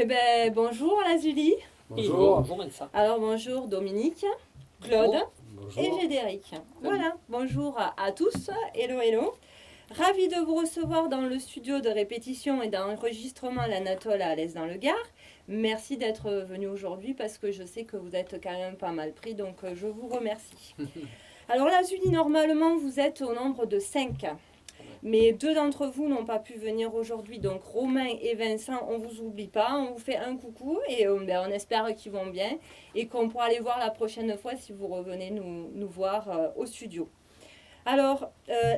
Eh ben, bonjour Lazuli. Bonjour. Bonjour Elsa. Alors bonjour Dominique, Claude et Bonjour. Gédéric. Voilà, bonjour à tous. Hello, hello. Ravi de vous recevoir dans le studio de répétition et d'enregistrement l'Anatole à l'Est dans le Gard. Merci d'être venu aujourd'hui parce que je sais que vous êtes quand même pas mal pris, donc je vous remercie. Alors Lazuli, normalement vous êtes au nombre de 5. Mais 2 d'entre vous n'ont pas pu venir aujourd'hui, donc Romain et Vincent, on vous oublie pas, on vous fait un coucou et on espère qu'ils vont bien et qu'on pourra les voir la prochaine fois si vous revenez nous voir au studio. Alors,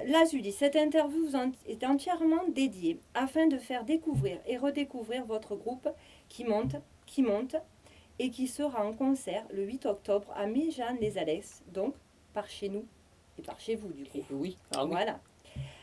Lazuli, cette interview est entièrement dédiée afin de faire découvrir et redécouvrir votre groupe qui monte et qui sera en concert le 8 octobre à Méjeanne-les-Alès, donc par chez nous et par chez vous du coup. Oui, Voilà.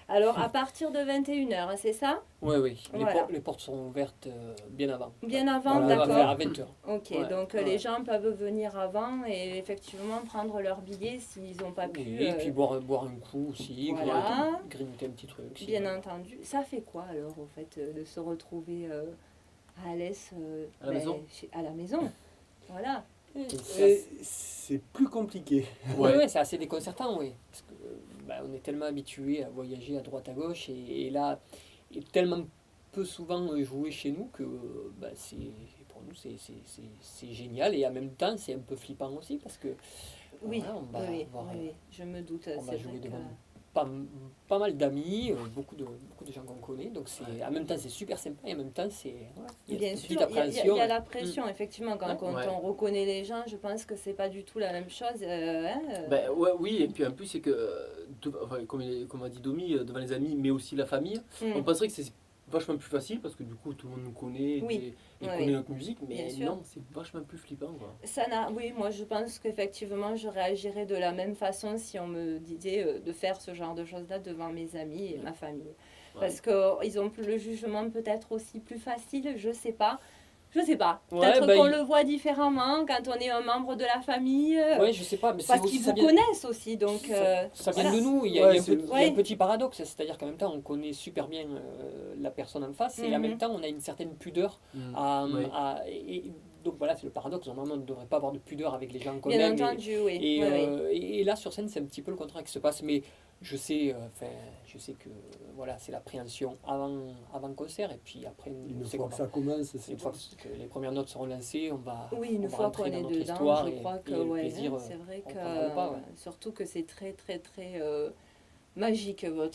Alors, à partir de 21h, c'est ça? Oui. Voilà. Les portes sont ouvertes bien avant. Bien avant, On va faire à d'accord. 20h. Ok, Ouais, donc ouais. les gens peuvent venir avant et effectivement prendre leur billet s'ils n'ont pas pu. Et puis boire un coup aussi, Voilà. grignoter un petit truc. si- Bien entendu. Ça fait quoi alors, au fait, de se retrouver à Alès À la maison à la maison? Voilà. C'est plus compliqué. Ouais, c'est assez déconcertant, oui. Parce que on est tellement habitué à voyager à droite à gauche et là, et tellement peu souvent jouer chez nous que pour nous c'est génial et en même temps c'est un peu flippant aussi parce que Oui, voilà, on va oui, voir, oui, je me doute. on va C'est jouer vrai que... devant pas mal d'amis, beaucoup de gens qu'on connaît, donc en même temps c'est super sympa et en même temps il y a Bien cette sûr, petite il appréhension. y a la pression, effectivement, quand Ouais. on reconnaît les gens, je pense que c'est pas du tout la même chose. Oui, et puis en plus, c'est que, comme a dit Domi, devant les amis, mais aussi la famille, on Mm. penserait que c'est vachement plus facile parce que du coup, tout le monde nous connaît Oui. et Oui. connaît notre musique, Bien mais sûr. non, c'est vachement plus flippant. Quoi. Oui, moi je pense qu'effectivement je réagirais de la même façon si on me disait de faire ce genre de choses-là devant mes amis et ma famille. Parce qu'ils ont le jugement peut-être aussi plus facile, je sais pas. Je sais pas. Peut-être qu'on le voit différemment quand on est un membre de la famille. Ouais, je sais pas, mais Parce qu'ils vous connaissent aussi, donc... ça vient voilà. de nous, il y a un petit paradoxe, c'est-à-dire qu'en même temps on connaît super bien la personne en face et en même temps on a une certaine pudeur donc voilà, c'est le paradoxe, normalement on ne devrait pas avoir de pudeur avec les gens qu'on Bien aime entendu, oui. et là sur scène c'est un petit peu le contraire qui se passe, mais je sais que voilà, c'est l'appréhension avant concert et puis après Une fois que ça commence, c'est une fois que les premières notes seront lancées, on va une fois qu'on est dedans, je crois que c'est vrai que surtout que c'est très très très magique. Vos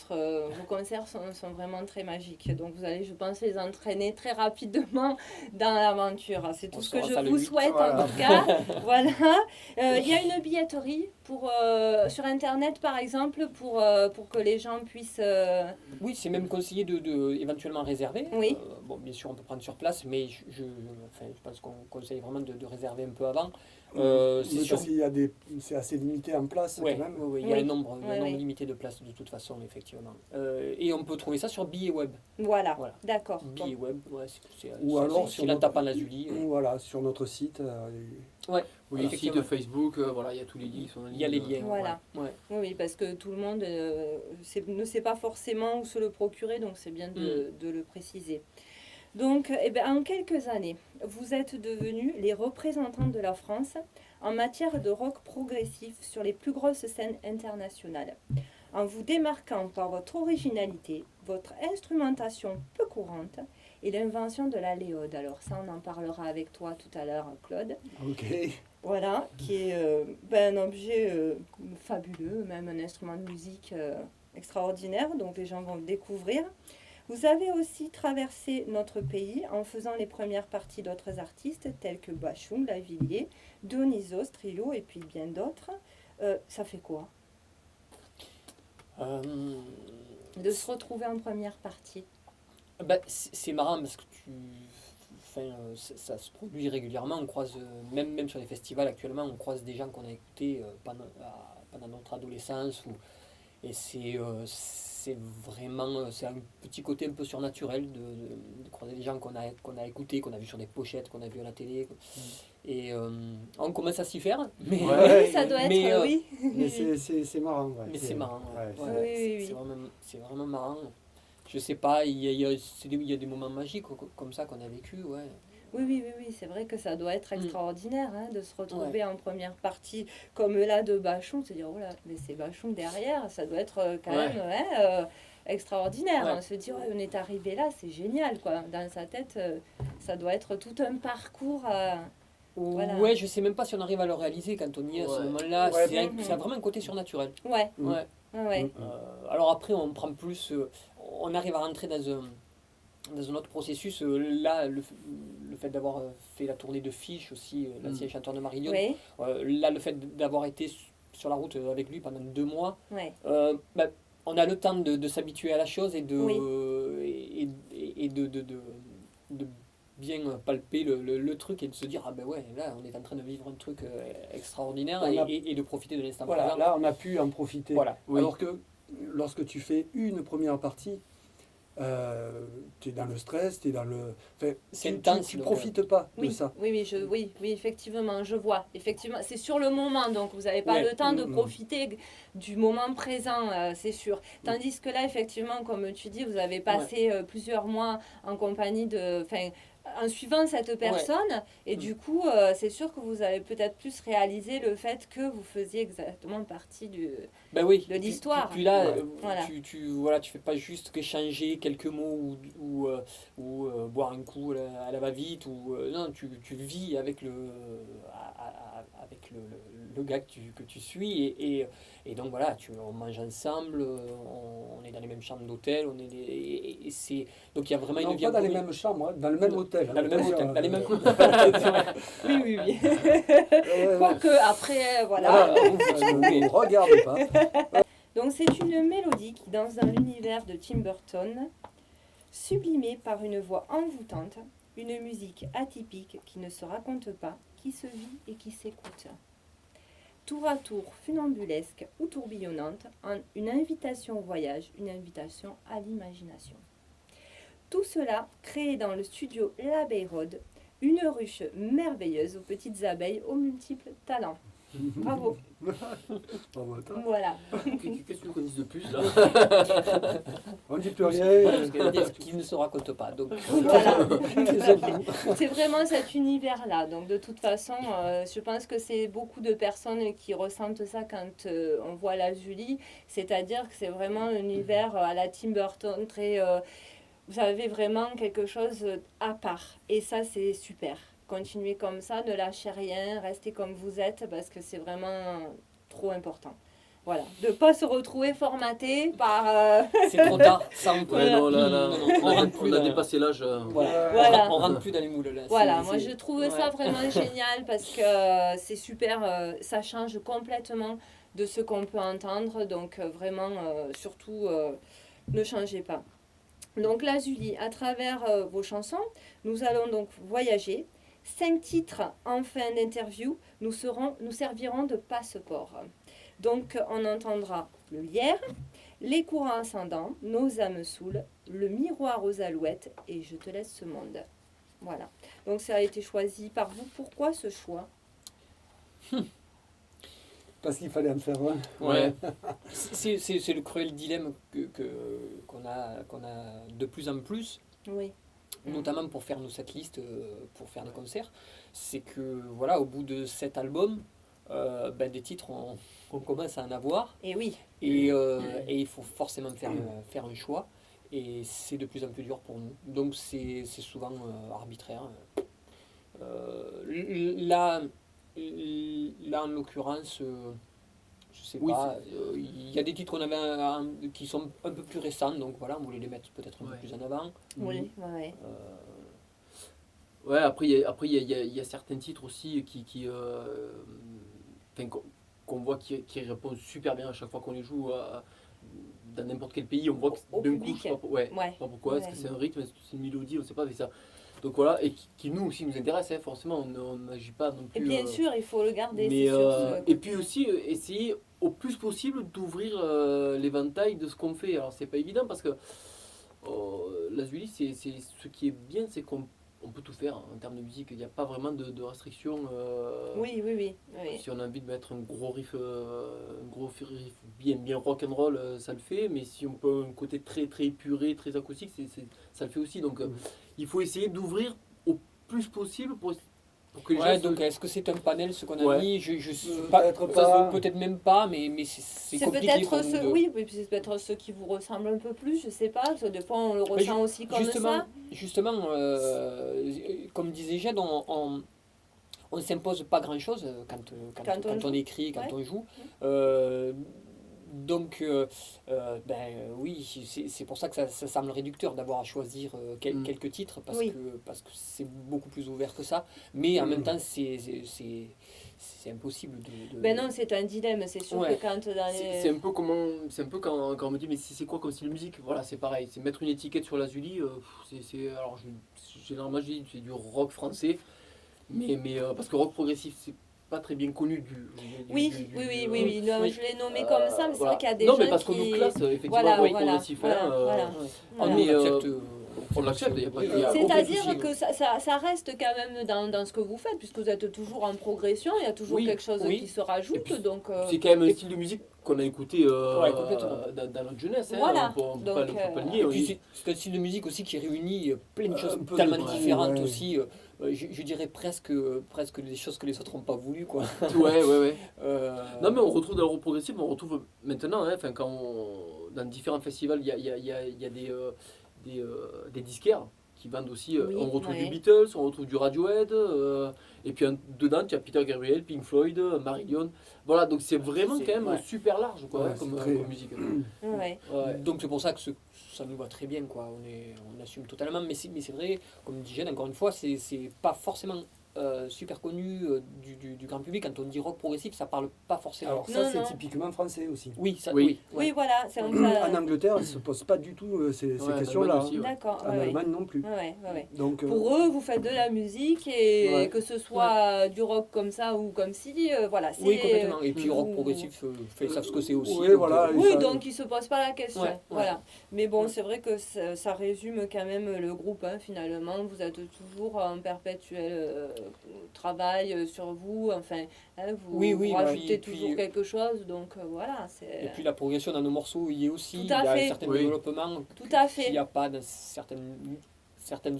concerts sont vraiment très magiques. Donc vous allez, je pense, les entraîner très rapidement dans l'aventure. C'est tout ce que je vous souhaite en tout cas. Voilà. Il y a une billetterie sur Internet, par exemple, pour que les gens puissent... Oui, c'est même conseillé de éventuellement réserver. Oui. Bon, bien sûr, on peut prendre sur place, mais je pense qu'on conseille vraiment de réserver un peu avant. Parce qu'il y a c'est assez limité en place quand même. Oui, il y a un nombre limité de places de toute façon, effectivement. Et on peut trouver ça sur Billets Web. Voilà. D'accord. Billets Web, ou alors sur la tape en Lazuli. Voilà, sur notre site. Oui, site de Facebook, il y a tous les liens. Il y a les liens. Voilà. Oui, parce que tout le monde ne sait pas forcément où se le procurer, donc c'est bien de le préciser. Donc, en quelques années, vous êtes devenus les représentants de la France en matière de rock progressif sur les plus grosses scènes internationales, en vous démarquant par votre originalité, votre instrumentation peu courante et l'invention de la léode. Alors ça, on en parlera avec toi tout à l'heure, Claude. Ok. Voilà, qui est un objet fabuleux, même un instrument de musique extraordinaire, donc les gens vont le découvrir. Vous avez aussi traversé notre pays en faisant les premières parties d'autres artistes tels que Bachung, Lavilliers, Dionysos, Trio et puis bien d'autres. Ça fait quoi de se retrouver en première partie? C'est marrant parce que ça se produit régulièrement. On croise, même sur les festivals actuellement, on croise des gens qu'on a écoutés pendant notre adolescence. Et c'est vraiment c'est un petit côté un peu surnaturel de croiser des gens qu'on a écoutés, qu'on a vu sur des pochettes, qu'on a vu à la télé. Et on commence à s'y faire. Mais, ça doit être, Mais c'est marrant. Mais c'est marrant. Oui. C'est vraiment marrant. je sais pas, il y a des moments magiques comme ça qu'on a vécu, ouais. Oui, c'est vrai que ça doit être extraordinaire hein, de se retrouver en première partie comme là de Bachung, se dire, oh là, mais c'est Bachung derrière, ça doit être quand même extraordinaire. Hein, se dire, on est arrivé là, c'est génial, quoi. Dans sa tête, ça doit être tout un parcours. Voilà. Ouais, je sais même pas si on arrive à le réaliser quand on y est à ce moment-là. Ça a vraiment un côté surnaturel. Ouais. Alors après, on prend plus, on arrive à rentrer dans un autre processus. Là, le fait d'avoir fait la tournée de Fiche aussi, l'ancien chanteur de Marillion, là, le fait d'avoir été sur la route avec lui pendant 2 mois, on a le temps de s'habituer à la chose et de bien palper le truc et de se dire ah ben ouais, là on est en train de vivre un truc extraordinaire et de profiter de l'instant présent. Là on a pu en profiter. Voilà. Alors que lorsque tu fais une première partie, tu es dans le stress, tu es dans le... tu profites pas de ça. Oui, effectivement, je vois. Effectivement, c'est sur le moment, donc vous n'avez pas le temps de profiter du moment présent, c'est sûr. Tandis que là, effectivement, comme tu dis, vous avez passé plusieurs mois en compagnie de... en suivant cette personne, et du coup, c'est sûr que vous avez peut-être plus réalisé le fait que vous faisiez exactement partie de l'histoire. Puis là, tu fais pas juste qu'échanger quelques mots ou boire un coup à la va-vite, non, tu vis avec le gars que tu suis, et donc voilà, on mange ensemble, on est dans les mêmes chambres d'hôtel, donc il y a vraiment une vie pas dans les mêmes chambres, dans le même hôtel. Dans le même hôtel, dans les mêmes... Oui. Quoique, après, voilà. Ne regarde pas. Donc c'est une mélodie qui danse dans l'univers de Tim Burton, sublimée par une voix envoûtante, une musique atypique qui ne se raconte pas, qui se vit et qui s'écoute. Tour à tour funambulesque ou tourbillonnante, une invitation au voyage, une invitation à l'imagination. Tout cela créé dans le studio l'Abeille Rôde, une ruche merveilleuse aux petites abeilles aux multiples talents. Bravo. Voilà. Qu'est-ce que tu veux qu'on dise de plus là? On ne dit plus rien. Qui ne se raconte pas. Donc voilà. C'est vraiment cet univers-là. Donc de toute façon, je pense que c'est beaucoup de personnes qui ressentent ça quand on voit la Julie. C'est-à-dire que c'est vraiment un univers à la Tim Burton très... vous avez vraiment quelque chose à part. Et ça, c'est super. Continuez comme ça, ne lâchez rien, restez comme vous êtes parce que c'est vraiment trop important. Voilà, de ne pas se retrouver formaté par... C'est trop tard, ça on peut... On a dépassé l'âge. Voilà. On rentre plus dans les moules là. Voilà, moi je trouve ça vraiment génial parce que c'est super, ça change complètement de ce qu'on peut entendre. Donc vraiment, surtout, ne changez pas. Donc là, Julie, à travers vos chansons, nous allons donc voyager. 5 titres en fin d'interview nous serviront de passeport. Donc on entendra le lierre, les courants ascendants, nos âmes saoules, le miroir aux alouettes et je te laisse ce monde. Voilà. Donc ça a été choisi par vous. Pourquoi ce choix? Parce qu'il fallait en faire un. Ouais. C'est le cruel dilemme qu'on a de plus en plus. Oui. Notamment pour faire nos setlists, pour faire des concerts, c'est que voilà, au bout de 7 albums, des titres on commence à en avoir. Et oui. Et il faut forcément faire un choix. Et c'est de plus en plus dur pour nous. Donc c'est souvent arbitraire. Là, en l'occurrence, je sais pas, il y a des titres qui sont un peu plus récents, donc voilà, on voulait les mettre peut-être un peu plus en avant. Oui, ouais. Après il y a certains titres aussi qu'on voit qui répondent super bien à chaque fois qu'on les joue dans n'importe quel pays. On voit que d'un coup, je sais pas pourquoi, est-ce que c'est un rythme, est-ce que c'est une mélodie, on ne sait pas, mais ça. Donc voilà, et qui nous aussi nous intéresse, forcément, on n'agit pas non plus... Et bien sûr, il faut le garder, mais, et puis aussi, essayer au plus possible d'ouvrir l'éventail de ce qu'on fait. Alors c'est pas évident parce que la Julie, ce qui est bien, c'est qu'on on peut tout faire en termes de musique. Il n'y a pas vraiment de restrictions. Oui. Si on a envie de mettre un gros riff bien rock'n'roll, ça le fait. Mais si on peut un côté très très épuré, très acoustique, ça le fait aussi. Donc il faut essayer d'ouvrir au plus possible pour que les gens donc est-ce que c'est un panel ce qu'on a mis peut-être même pas, mais c'est compliqué. Oui, c'est peut-être ceux qui vous ressemblent un peu plus, je sais pas. Parce que des fois on le ressent aussi comme ça. Justement, comme disait Jade, on ne s'impose pas grand-chose quand on écrit, quand on joue. Donc, oui, c'est pour ça que ça semble réducteur d'avoir à choisir quelques titres, parce que c'est beaucoup plus ouvert que ça. Mais en même temps, c'est impossible de... Ben non, c'est un dilemme, c'est sûr que quand... C'est un peu quand on me dit, mais c'est quoi comme style de musique? Voilà, c'est pareil, c'est mettre une étiquette sur l'Azuli, alors généralement je dis c'est du rock français, mais parce que rock progressif, c'est pas très bien connu Oui, je l'ai nommé comme ça, mais c'est vrai qu'il y a des gens non, mais parce qu'on nous classe effectivement rock progressif. On l'accepte, il y a c'est-à-dire que ça reste quand même dans ce que vous faites, puisque vous êtes toujours en progression, il y a toujours quelque chose qui se rajoute. Donc, c'est quand même un style de musique qu'on a écouté dans notre jeunesse. On ne peut pas le nier. C'est un style de musique aussi qui réunit plein de choses tellement différentes aussi. Je dirais presque des choses que les autres n'ont pas voulu, quoi. Non, mais on retrouve dans le rock progressif, on retrouve maintenant, dans différents festivals, il y a des disquaires qui vendent aussi. On retrouve du Beatles, on retrouve du Radiohead, et puis dedans tu as Peter Gabriel, Pink Floyd, Marillion. Voilà, donc c'est vraiment quand même super large comme musique. Donc c'est pour ça que ça nous va très bien, quoi. On assume totalement, mais c'est vrai, comme dit Jeanne, encore une fois, c'est pas forcément super connu du grand public. Quand on dit rock progressif, ça parle pas forcément. Alors ça, c'est typiquement français aussi. Oui, voilà. En Angleterre, ils ne se posent pas du tout ces questions-là. D'accord. En Allemagne non plus. Donc, pour eux, vous faites de la musique, et que ce soit du rock comme ça ou comme si, voilà. Oui, complètement. Et puis rock progressif, ils savent ce que c'est aussi. Donc ils ne se posent pas la question. Voilà. Mais bon, c'est vrai que ça résume quand même le groupe, finalement. Vous êtes toujours en perpétuel travail sur vous, vous rajoutez toujours quelque chose, donc voilà. Et puis la progression dans nos morceaux y est aussi, il y a certains développements qu'il n'y a pas dans certaines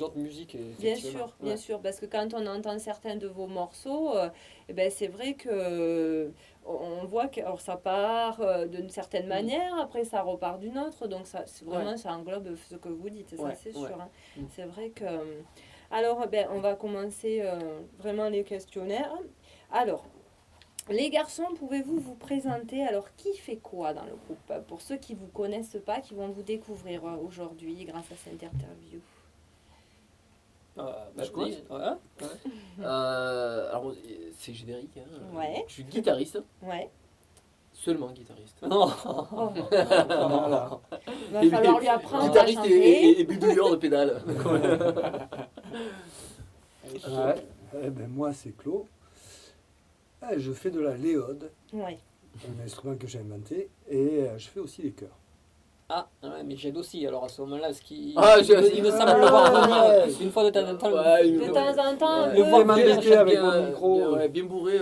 autres musiques. Bien sûr, parce que quand on entend certains de vos morceaux, c'est vrai que on voit que ça part d'une certaine manière, après ça repart d'une autre, donc ça englobe ce que vous dites, ça c'est sûr. C'est vrai que... Alors, on va commencer vraiment les questionnaires. Alors, les garçons, pouvez-vous vous présenter? Alors, qui fait quoi dans le groupe? Pour ceux qui ne vous connaissent pas, qui vont vous découvrir aujourd'hui grâce à cette interview. Je commence. Alors, c'est générique. Je suis guitariste. Seulement guitariste. Il va falloir lui apprendre guitariste à chanter. Et bidouilleur de pédale. Moi, c'est Claude. Je fais de la léode, un instrument que j'ai inventé, et je fais aussi les chœurs. Mais j'aide aussi, alors à ce moment-là, il me semble le voir venir une fois de temps en temps. De temps en temps, le voir m'embêter avec mon micro. Bien bourré.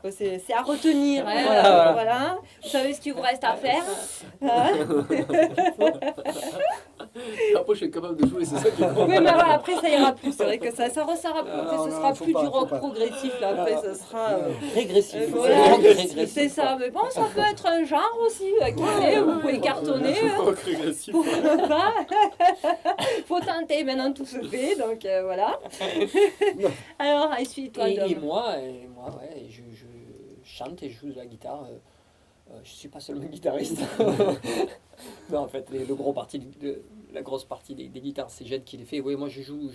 C'est à retenir. Voilà. Vous savez ce qu'il vous reste à faire. Après, je suis capable de jouer, c'est ça qui est bon. Oui, mais voilà, après, ça ira plus. C'est vrai que ça ressort plus. Après, ce sera plus du rock progressif. Là. Après, ce sera régressif. C'est ça. Mais bon, ça peut être un genre aussi. Vous pouvez cartonner. Faut tenter, maintenant tout se fait, donc voilà. Alors, suis-toi. Et moi, je chante et je joue de la guitare. Je suis pas seulement guitariste. Non, en fait, la grosse partie des guitares, c'est Jed qui les fait. Oui, moi je joue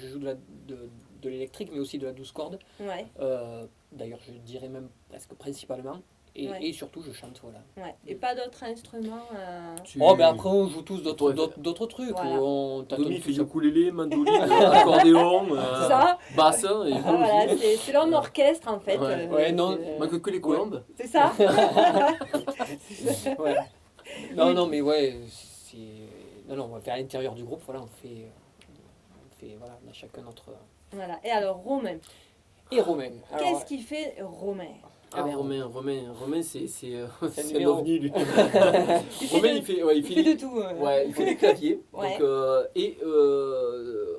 de l'électrique, mais aussi de la 12 cordes. D'ailleurs, je dirais même presque principalement. Et surtout, je chante, voilà. Et pas d'autres instruments après, on joue tous d'autres trucs. Domi fait ukulélé, mandoline, accordéon, basse. C'est l'homme orchestre, en fait. Non, que les colombes. C'est ça. Non, mais on va faire à l'intérieur du groupe, voilà, on fait voilà, on a chacun notre... Voilà. Et alors, Romain. Et Romain. Qu'est-ce qui fait Romain? Romain, c'est un numéro. ovni, lui. Romain, il fait de tout. Ouais, il fait des claviers. Ouais. Donc,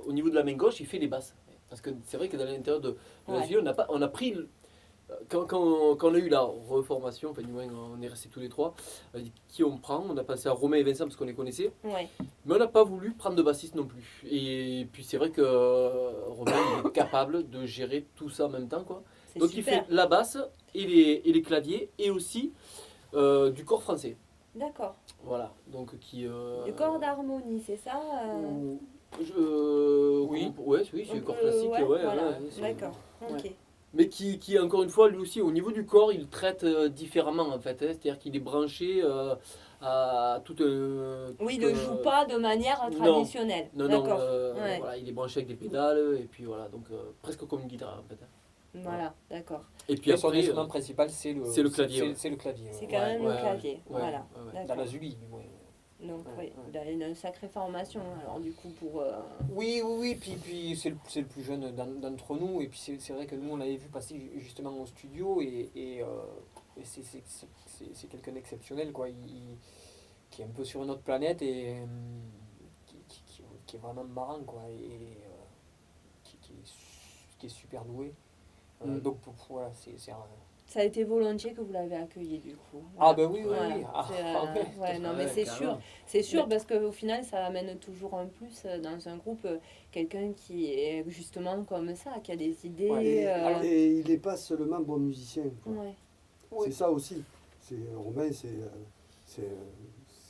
au niveau de la main gauche, il fait les basses. Parce que c'est vrai que dans l'intérieur de la vie, on a pris... Quand on a eu la reformation, enfin du moins on est restés tous les trois, qui on prend? On a passé à Romain et Vincent parce qu'on les connaissait. Ouais. Mais on n'a pas voulu prendre de bassiste non plus. Et puis c'est vrai que Romain il est capable de gérer tout ça en même temps, quoi. Donc super. Il fait la basse et les claviers et aussi du cor français. D'accord. Voilà. Donc qui. Du cor d'harmonie, c'est ça oui. Oui, c'est le cor classique. Voilà. D'accord. Ok. Mais qui, encore une fois, lui aussi, au niveau du corps, il traite différemment, en fait. C'est-à-dire qu'il est branché à tout oui, il ne joue pas de manière traditionnelle. Non, voilà, il est branché avec des pédales, et puis voilà, donc presque comme une guitare, en fait. Voilà, d'accord. Et puis après, son instrument principal, c'est le clavier. C'est le clavier. C'est quand même le clavier, voilà. Dans la Zulie, du moins. Donc il a une sacrée formation alors du coup pour... Oui, puis c'est le plus jeune d'entre nous et puis c'est vrai que nous on l'avait vu passer justement au studio et c'est quelqu'un d'exceptionnel quoi, qui est un peu sur une autre planète et qui est vraiment marrant quoi et qui est super doué. Donc voilà, c'est ça a été volontiers que vous l'avez accueilli du coup. Voilà. Ah ben oui. Non mais c'est sûr parce qu'au final ça amène toujours un plus dans un groupe, quelqu'un qui est justement comme ça, qui a des idées. Et il n'est pas seulement bon musicien. Ouais. C'est ça aussi. Romain, c'est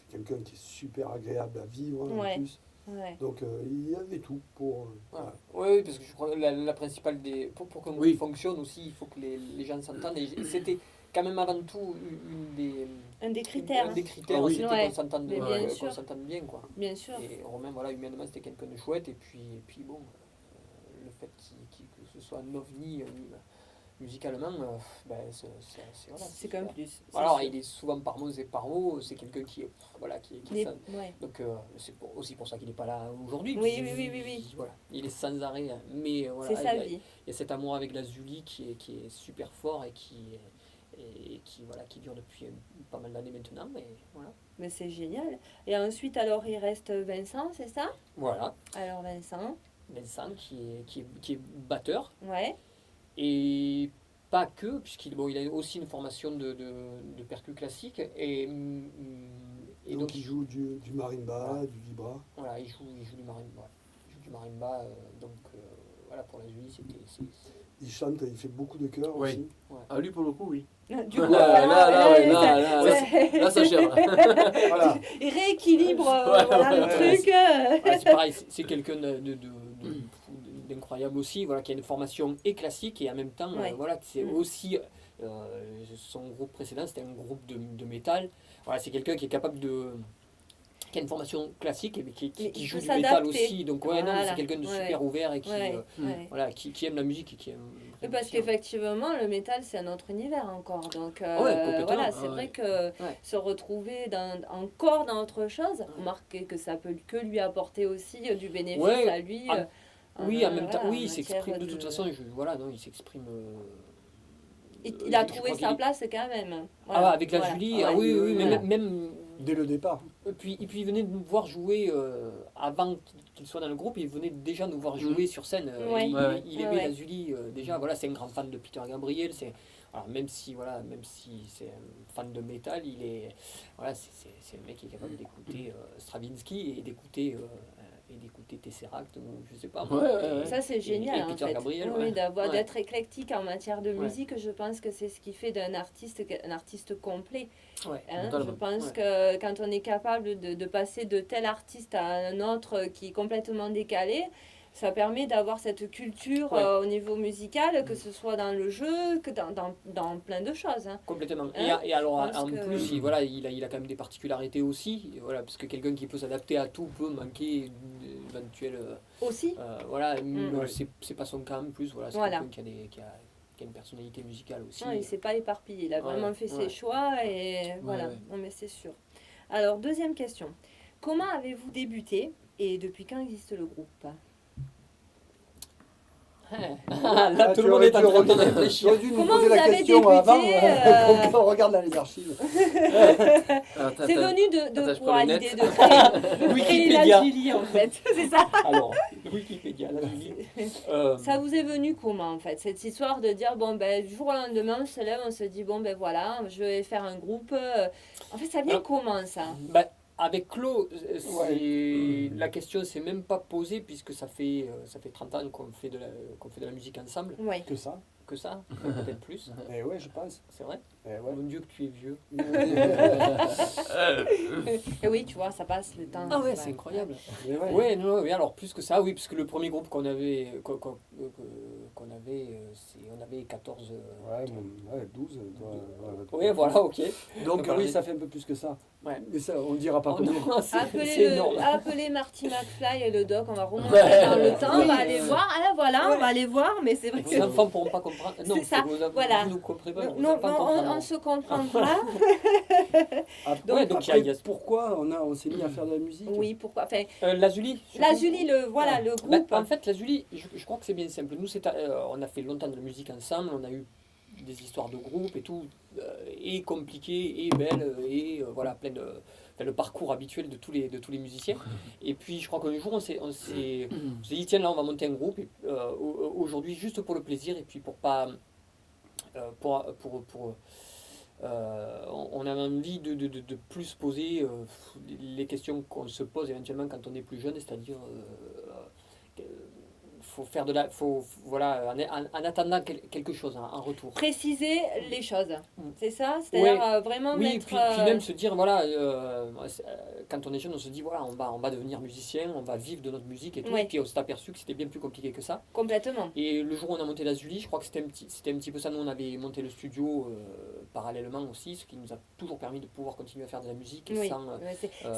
quelqu'un qui est super agréable à vivre en plus. Ouais. Donc il y avait tout pour... Oui, parce que je crois que la principale des... Pour qu'un groupe fonctionne aussi, il faut que les gens s'entendent. Et c'était quand même avant tout un des critères. Un des critères, c'était qu'on s'entende bien. Quoi. Bien sûr. Et Romain, voilà, humainement, c'était quelqu'un de chouette. Et puis bon, le fait que ce soit un ovni... musicalement, c'est comme plus. Alors, il est souvent par mot, c'est quelqu'un qui est donc c'est aussi pour ça qu'il n'est pas là aujourd'hui. Oui. Voilà, il est sans arrêt, mais voilà, c'est sa vie. Il y a cet amour avec la Zulie qui est super fort et qui dure depuis pas mal d'années maintenant. Et voilà. Mais c'est génial. Et ensuite, alors, il reste Vincent, c'est ça? Voilà. Alors, Vincent qui est batteur. Ouais. Et pas que, puisqu'il a aussi une formation de percu classique. Et donc il joue du marimba, du vibra. Voilà, il joue du marimba. Donc voilà, pour la Zulie, il chante, il fait beaucoup de chœurs aussi. Ouais. Ah, lui, pour le coup, oui. Du coup, là, ça gère. Voilà. Il rééquilibre le truc. C'est pareil, c'est quelqu'un d'incroyable aussi, voilà, qui a une formation et classique et en même temps, voilà, c'est aussi son groupe précédent, c'était un groupe de métal. Voilà, c'est quelqu'un qui est capable qui a une formation classique et qui joue du métal aussi. Donc c'est quelqu'un de super ouvert et qui aime la musique et qui aime. Parce qu'effectivement, le métal, c'est un autre univers encore. Donc voilà, c'est vrai que se retrouver encore dans autre chose, remarquez que ça peut que lui apporter aussi du bénéfice à lui. Oui, en même temps, il s'exprime de toute façon. Il s'exprime. Il a trouvé sa place quand même. Voilà. Avec la Zulie, oui, mais même dès le départ. Et puis il venait nous voir jouer avant qu'il soit dans le groupe. Il venait déjà nous voir jouer sur scène. Il aimait la Zulie déjà. Voilà, c'est un grand fan de Peter Gabriel. Alors même si c'est un fan de métal, c'est un mec qui est capable d'écouter Stravinsky et d'écouter Tesseract ou je sais pas. Ça c'est génial et Peter Gabriel, d'être éclectique en matière de musique. Je pense que c'est ce qui fait d'un artiste complet. Je pense que quand on est capable de passer de tel artiste à un autre qui est complètement décalé, ça permet d'avoir cette culture au niveau musical, que ce soit dans le jeu, que dans plein de choses. Complètement. Et alors, en plus, il a quand même des particularités aussi, parce que quelqu'un qui peut s'adapter à tout peut manquer d'éventuels... aussi c'est pas son cas en plus, c'est quelqu'un qui a une personnalité musicale aussi. Non, il ne s'est pas éparpillé, il a vraiment fait ses choix, et voilà, non, mais c'est sûr. Alors, deuxième question. Comment avez-vous débuté, et depuis quand existe le groupe ? Là, tout le monde est en train de réfléchir. J'aurais dû nous poser la question avant qu'on regarde dans les archives. C'est venu de quoi l'idée de créer la Julie, en fait. C'est ça. Alors, Wikipédia, la Julie. Ça vous est venu comment, en fait, cette histoire de dire, bon, ben, du jour au lendemain, on se lève, on se dit, bon, ben voilà, je vais faire un groupe. En fait, ça vient comment, ça? Avec Claude, la question s'est même pas posée puisque ça fait 30 ans qu'on fait de la musique ensemble. Ouais. Que ça, peut-être plus. Eh ouais, je pense. C'est vrai. Ouais. Mon Dieu que tu es vieux. Et oui, tu vois, ça passe le temps. Ah ouais, c'est incroyable. Ouais, alors plus que ça, oui, puisque le premier groupe qu'on avait, on avait 14... 12. Oui, voilà, ok. Donc oui, ça fait un peu plus que ça. Ouais. Mais ça, on ne dira pas combien. Appelez Marty McFly et le doc, on va remonter dans le temps, on va aller voir. Ah là, voilà, on va aller voir, mais c'est vrai que... Les enfants ne pourront pas comprendre. Non, c'est ça, voilà. Vous nous comprendrez pas. Non, on se comprendra. Après, pourquoi on s'est mis à faire de la musique? Oui, pourquoi enfin, la Julie. La Julie, le groupe. En fait, la Julie, je crois que c'est bien simple. Nous, on a fait longtemps de la musique ensemble, on a eu des histoires de groupe et tout, et compliquées, et belles, et voilà, plein de... le parcours habituel de tous les musiciens. Et puis, je crois qu'un jour, on s'est dit, tiens, là, on va monter un groupe, aujourd'hui, juste pour le plaisir, et puis pour pas... on avait envie de plus poser les questions qu'on se pose éventuellement quand on est plus jeune, c'est-à-dire faut faire en attendant quelque chose en retour. Préciser les choses, c'est ça, c'est-à-dire vraiment mettre. Puis même se dire quand on est jeune, on se dit voilà, on va devenir musicien, on va vivre de notre musique et tout. Et puis on s'est aperçu que c'était bien plus compliqué que ça. Complètement. Et le jour où on a monté la Julie, je crois que c'était un petit peu ça. Nous, on avait monté le studio parallèlement aussi, ce qui nous a toujours permis de pouvoir continuer à faire de la musique.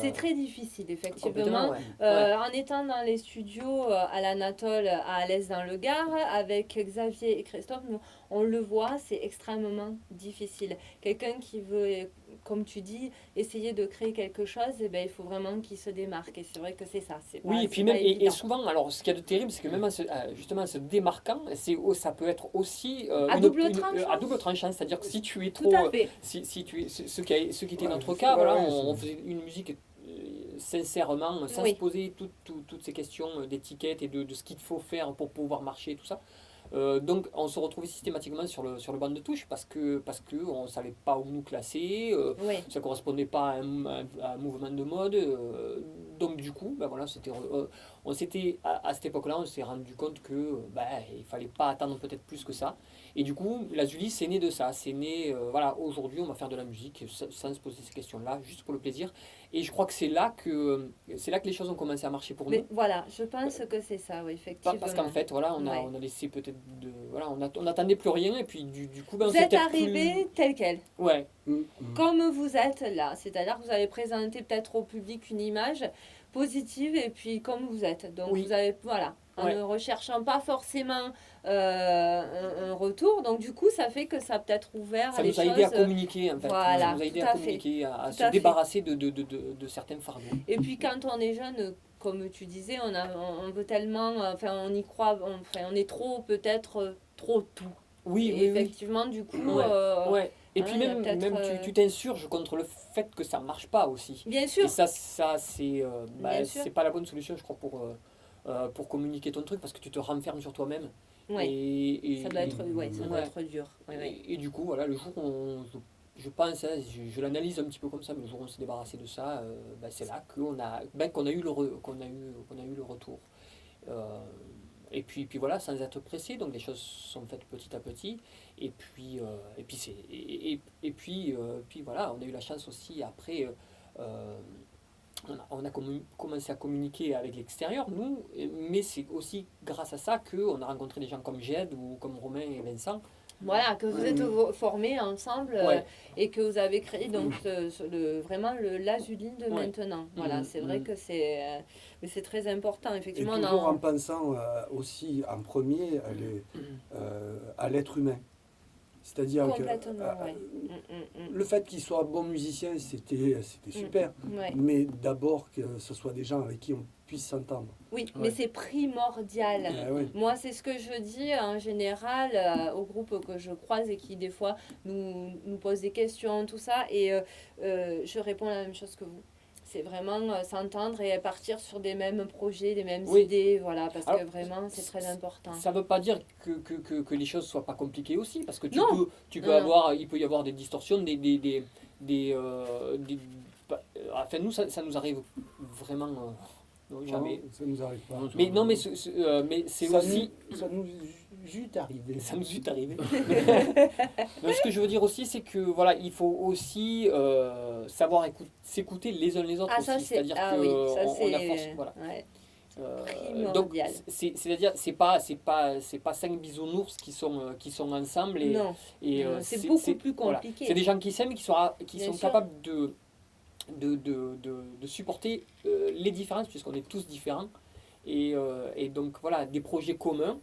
C'est très difficile, effectivement. En étant dans les studios à l'Anatole, à Alès dans le Gard, avec Xavier et Christophe, on le voit, c'est extrêmement difficile. Quelqu'un qui veut, comme tu dis, essayer de créer quelque chose, il faut vraiment qu'il se démarque. Et c'est vrai que c'est ça. Oui, et puis même, et souvent, alors ce qu'il y a de terrible, c'est que même justement en se démarquant, ça peut être aussi à double tranchant. C'est-à-dire que si tu es trop... Si tu es, ce qui était notre cas, on faisait une musique sincèrement, sans se poser toutes ces questions d'étiquette et de ce qu'il faut faire pour pouvoir marcher et tout ça. Donc on se retrouvait systématiquement sur le banc de touche parce que on ne savait pas où nous classer, ça ne correspondait pas à un mouvement de mode. Donc du coup, on s'était à cette époque-là, on s'est rendu compte que il fallait pas attendre peut-être plus que ça. Et du coup, la Julie, c'est né de ça. C'est né, aujourd'hui, on va faire de la musique sans se poser ces questions-là, juste pour le plaisir. Et je crois que c'est là que les choses ont commencé à marcher pour nous. Voilà, je pense que c'est ça, oui, effectivement. Parce qu'en fait, on a laissé peut-être on n'attendait plus rien et puis du coup, vous êtes arrivé tel quel. Ouais. Comme vous êtes là, c'est-à-dire que vous avez présenté peut-être au public une image positive et puis comme vous êtes. Donc vous avez en ne recherchant pas forcément un retour. Donc du coup, ça fait que ça a peut-être ouvert les choses. Ça nous a aidé à communiquer, en fait. Voilà, ça nous a aidé à communiquer, à se débarrasser de certains fardeaux. Et puis quand on est jeune, comme tu disais, on veut tellement, on y croit, on est trop, peut-être trop tout. Oui, et effectivement, du coup... Et puis même tu t'insurges contre le fait que ça ne marche pas aussi. Bien sûr. Et ça c'est pas la bonne solution, je crois, pour communiquer ton truc, parce que tu te renfermes sur toi-même. Et ça doit être dur. Et du coup, le jour où je pense, je l'analyse un petit peu comme ça, mais le jour où on s'est débarrassé de ça, c'est là qu'on a eu le retour. Et puis voilà, sans être pressé, donc les choses sont faites petit à petit. Et puis voilà, on a eu la chance aussi après. On a commencé à communiquer avec l'extérieur, nous, mais c'est aussi grâce à ça qu'on a rencontré des gens comme Jed ou comme Romain et Vincent. Voilà, que vous êtes formés ensemble et que vous avez créé donc vraiment la Julie de maintenant. Voilà, c'est vrai que c'est très important, effectivement. Et toujours en pensant aussi en premier à l'être humain. C'est-à-dire que le fait qu'ils soient bons musiciens, c'était super. Mais d'abord que ce soit des gens avec qui on puissent s'entendre. Oui, mais c'est primordial. Oui. Moi, c'est ce que je dis en général aux groupes que je croise et qui, des fois, nous posent des questions, tout ça. Et je réponds la même chose que vous. C'est vraiment s'entendre et partir sur des mêmes projets, des mêmes idées, voilà, parce que vraiment, c'est très important. Ça ne veut pas dire que les choses ne soient pas compliquées aussi, parce que il peut y avoir des distorsions, enfin, nous, ça nous arrive vraiment... jamais. Non, ça nous arrive pas. Mais non, mais c'est aussi... Ça nous est arrivé. Ça nous est arrivé. Ce que je veux dire aussi, c'est que voilà, il faut aussi savoir s'écouter les uns les autres aussi. C'est-à-dire qu'on a force... Voilà. Ouais. Donc, c'est-à-dire, c'est pas 5 bisounours qui sont ensemble. Et c'est beaucoup plus compliqué. Voilà. C'est des gens qui s'aiment et qui sont capables de supporter les différences, puisqu'on est tous différents. Et donc, voilà, des projets communs.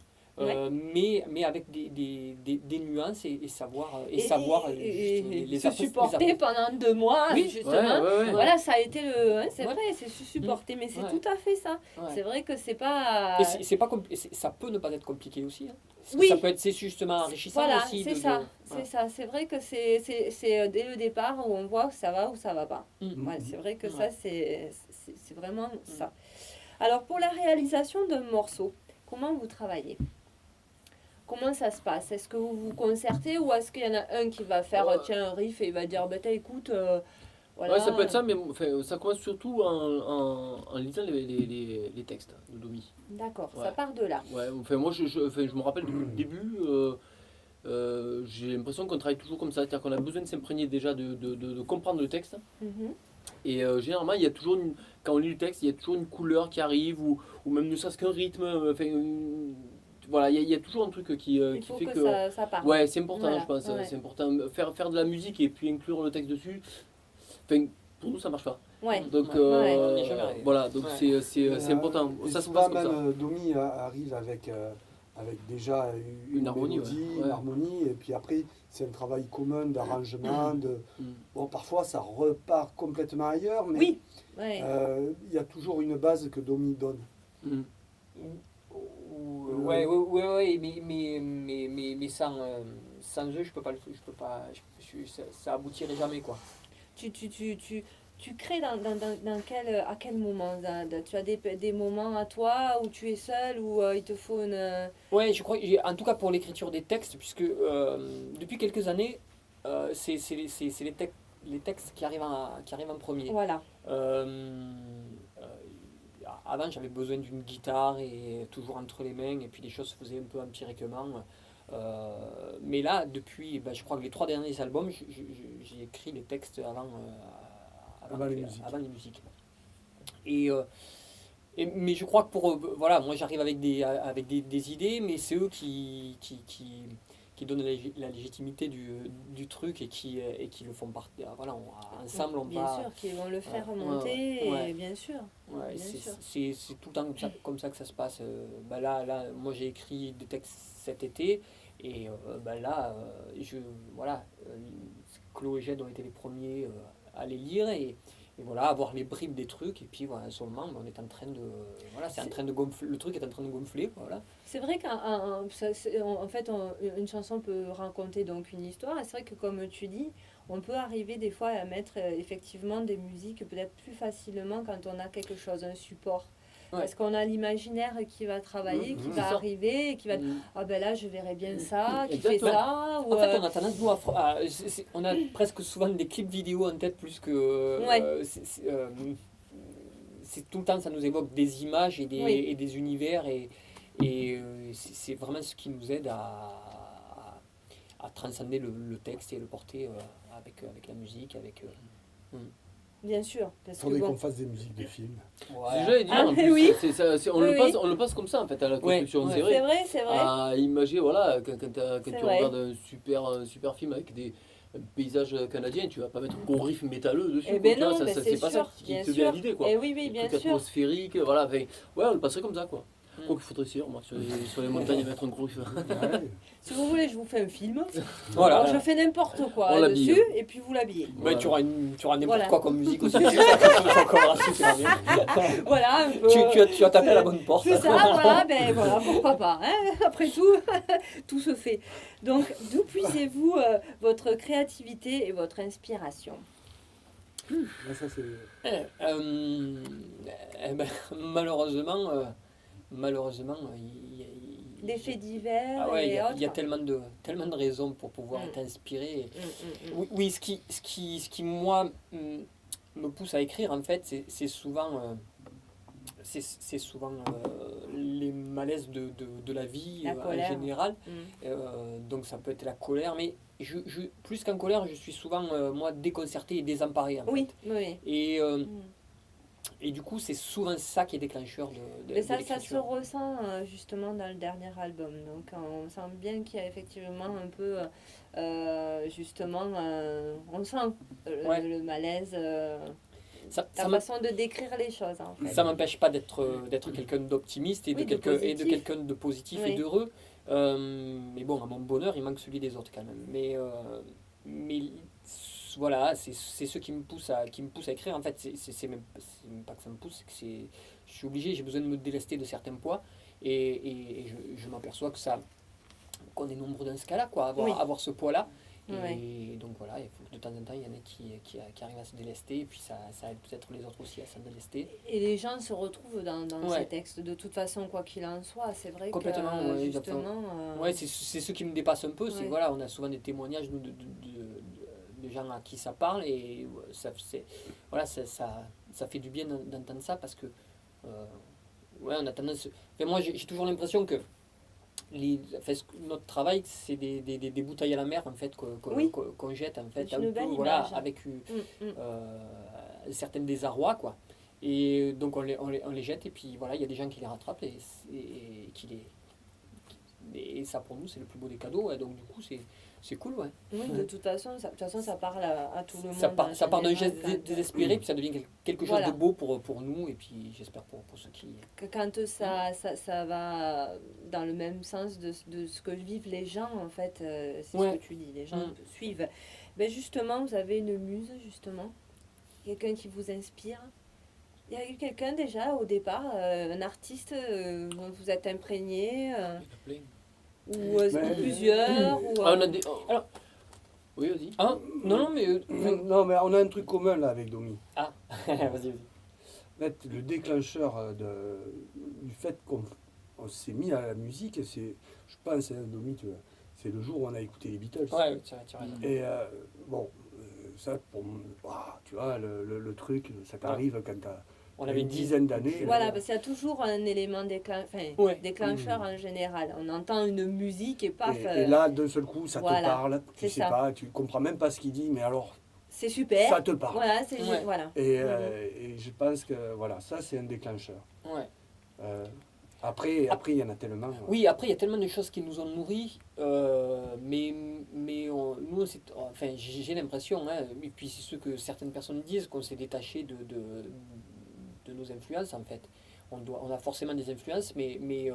Mais avec des nuances et savoir les se supporter pendant 2 mois justement. Voilà, ça a été c'est vrai, c'est se supporter, mais c'est tout à fait ça. C'est vrai que c'est pas ça peut ne pas être compliqué aussi, hein. Oui. Ça peut être, c'est justement enrichissant aussi. C'est ça. C'est vrai que c'est dès le départ où on voit que ça va ou ça va pas. C'est vrai que ça c'est vraiment ça. Alors pour la réalisation d'un morceau, comment vous travaillez? Comment ça se passe? Est-ce que vous vous concertez ou est-ce qu'il y en a un qui va faire tiens, un riff et il va dire écoute, voilà. Ouais, ça peut être ça, mais ça commence surtout en lisant les textes de Domi. D'accord, ça part de là. Ouais, enfin, moi je me rappelle depuis le début, j'ai l'impression qu'on travaille toujours comme ça, c'est-à-dire qu'on a besoin de s'imprégner déjà de comprendre le texte. Et généralement, il y a toujours quand on lit le texte, il y a toujours une couleur qui arrive, ou même ne serait-ce qu'un rythme. Voilà, il y a toujours un truc qui fait que ça parte. Ouais, c'est important, je pense. C'est important. Faire de la musique et puis inclure le texte dessus. Enfin, pour nous, ça marche pas. Donc, voilà, donc c'est important. Ça se passe comme ça. Domi arrive avec déjà une harmonie, une harmonie, et puis après, c'est un travail commun d'arrangement. Bon, parfois, ça repart complètement ailleurs, mais il y a toujours une base que Domi donne. Mais sans eux, ça aboutirait jamais, quoi. Tu crées à quel moment? Tu as des moments à toi où tu es seul, où il te faut une... Ouais, je crois, en tout cas pour l'écriture des textes, puisque depuis quelques années, c'est les textes qui arrivent en premier. Voilà. Avant, j'avais besoin d'une guitare et toujours entre les mains, et puis les choses se faisaient un peu empiriquement. Mais là, depuis, je crois que les 3 derniers albums, j'ai écrit les textes avant les musiques. Mais je crois que voilà, moi j'arrive avec des idées, mais c'est eux qui donnent la légitimité du truc et qui le font partir. Voilà, ensemble on va... Bien sûr, qui vont le faire remonter, bien sûr. C'est tout le temps comme ça que ça se passe. Là, moi j'ai écrit des textes cet été, et Chloé et Jed ont été les premiers à les lire, et voilà, avoir les bribes des trucs, et puis voilà, seulement on est en train de... Voilà, c'est en train de gonfler, le truc est en train de gonfler, voilà. C'est vrai qu'en fait, une chanson peut raconter donc une histoire, et c'est vrai que comme tu dis, on peut arriver des fois à mettre effectivement des musiques peut-être plus facilement quand on a quelque chose, un support. Parce qu'on a l'imaginaire qui va travailler, qui va arriver, et qui va là je verrais bien ça, qui fait ça. En fait, on a tendance, nous, on a presque souvent des clips vidéo en tête plus que... c'est tout le temps, ça nous évoque des images et des univers, et c'est vraiment ce qui nous aide à transcender le texte et le porter avec la musique, Bien sûr. Il faudrait qu'on fasse des musiques de films. J'allais dire, on le passe comme ça en fait à la construction. C'est vrai. À imaginer, voilà, quand tu regardes un super film avec des paysages canadiens, tu vas pas mettre gros riff métalleux dessus. C'est pas ça qui te vient à l'idée, quoi. Oui, bien sûr. Atmosphérique, voilà. On le passerait comme ça, quoi. Quoi qu'il faudrait essayer, sur les montagnes, mettre un gros... Si vous voulez, je vous fais un film. Voilà. Alors, je fais n'importe quoi dessus et puis vous l'habillez. Voilà. Tu auras n'importe quoi comme musique aussi. Voilà, un peu. Tu as tapé à la bonne porte. C'est ça, voilà, pourquoi pas. Hein. Après tout, tout se fait. Donc, d'où puisez-vous votre créativité et votre inspiration? Ça, malheureusement, des faits divers et autres. Il y a tellement de raisons pour pouvoir être inspiré. Oui, ce qui moi me pousse à écrire, en fait, c'est souvent les malaises de la vie en général. Donc ça peut être la colère, mais plus qu'en colère, je suis souvent moi déconcerté et désemparé en fait. Oui. Et du coup, c'est souvent ça qui est déclencheur de mais ça se ressent justement dans le dernier album. Donc on sent bien qu'il y a effectivement un peu justement on sent le malaise. Ta façon de décrire les choses en fait. Ça m'empêche pas d'être quelqu'un d'optimiste et de quelqu'un de positif et d'heureux. Mais bon, à mon bonheur, il manque celui des autres quand même. Mais voilà, c'est ce qui me pousse à écrire. En fait, c'est même pas que ça me pousse, c'est que je suis obligé, j'ai besoin de me délester de certains poids. Et je m'aperçois qu'on est nombreux dans ce cas-là, quoi, avoir ce poids-là. Et donc voilà, il faut que de temps en temps, il y en ait qui arrivent à se délester, et puis ça aide peut-être les autres aussi à se délester. Et les gens se retrouvent dans ces textes, de toute façon, quoi qu'il en soit, c'est vrai complètement, que justement... c'est ce qui me dépasse un peu, c'est voilà, on a souvent des témoignages de gens à qui ça parle, et ça fait du bien d'entendre ça, parce que on a tendance... Enfin, moi, j'ai toujours l'impression que notre travail, c'est des bouteilles à la mer en fait qu'on jette en fait un peu, voilà, avec un certain désarroi, quoi. Et donc on les jette, et puis voilà, il y a des gens qui les rattrapent et ça pour nous c'est le plus beau des cadeaux, ouais. Donc du coup c'est cool, ouais. Oui, de toute façon ça parle à tout le monde. Ça part d'un geste désespéré, puis ça devient quelque chose de beau pour nous, et puis j'espère pour ceux qui... Quand ça va dans le même sens de ce que vivent les gens, en fait, c'est ce que tu dis, les gens suivent. Ben justement, vous avez une muse, justement, quelqu'un qui vous inspire. Il y a eu quelqu'un déjà au départ, un artiste dont vous êtes imprégné ou plusieurs alors, oui, vas-y. Non, mais on a un truc commun là avec Domi. Ah, vas-y. En fait, le déclencheur du fait qu'on s'est mis à la musique, je pense, Domi, c'est le jour où on a écouté les Beatles. Ouais, tu as raison. Et ça, tu vois, le truc, ça t'arrive quand t'as... On avait une dizaine d'années. Voilà, parce qu'il y a toujours un élément déclencheur en général. On entend une musique et paf. Et là, d'un seul coup, ça te parle. Tu sais pas, tu comprends même pas ce qu'il dit, mais alors. C'est super. Ça te parle. Voilà, voilà. Et je pense que voilà, ça c'est un déclencheur. Ouais. Après, il y en a tellement. Oui, après, il y a tellement de choses qui nous ont nourris, mais nous, j'ai l'impression, et puis c'est ce que certaines personnes disent, qu'on s'est détaché de nos influences, en fait. On a forcément des influences, mais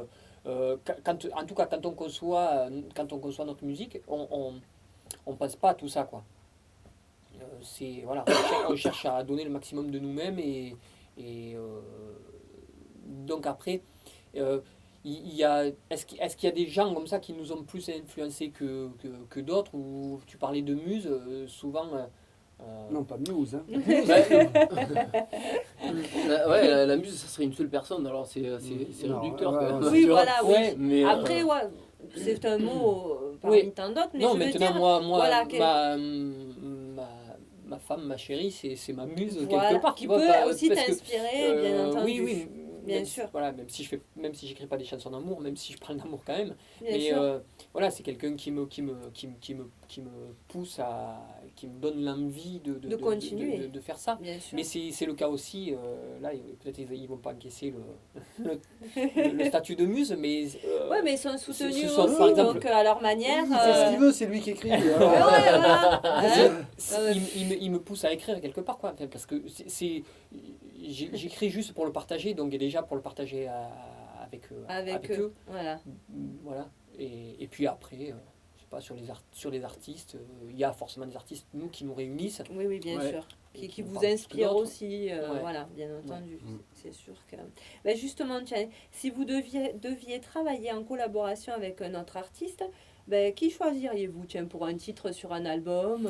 en tout cas, quand on conçoit notre musique, on pense pas à tout ça, quoi. Voilà, on cherche à donner le maximum de nous-mêmes, et donc après, est-ce qu'il y a des gens comme ça qui nous ont plus influencés que d'autres, ou tu parlais de Muse, souvent... Non, pas Muse. Hein. La Muse, ça serait une seule personne, alors c'est réducteur. Oui, voilà, oui. Mais après, c'est un mot parmi tant d'autres, mais non, je veux maintenant, dire... moi, ma femme, ma chérie, c'est ma muse quelque part. Qui peut aussi t'inspirer, bien entendu. Oui, bien sûr. Voilà, même si j'écris pas des chansons d'amour, même si je parle d'amour quand même, mais voilà, c'est quelqu'un qui me pousse qui me donne l'envie de continuer de faire ça. Mais c'est le cas aussi, là peut-être ils vont pas encaisser le statut de muse, mais mais ils sont soutenus aussi, par exemple, donc à leur manière. C'est ce qu'il veut, c'est lui qui écrit. Il me pousse à écrire quelque part, quoi, parce que j'écris juste pour le partager, donc déjà pour le partager à avec eux. Voilà. Voilà. Et puis après, je sais pas, sur les artistes, il y a forcément des artistes, nous, qui nous réunissent. Oui, bien sûr. Qui vous inspirent aussi, voilà, bien entendu. C'est sûr que... Ben justement, tiens, si vous deviez travailler en collaboration avec un autre artiste, ben, qui choisiriez-vous, tiens, pour un titre sur un album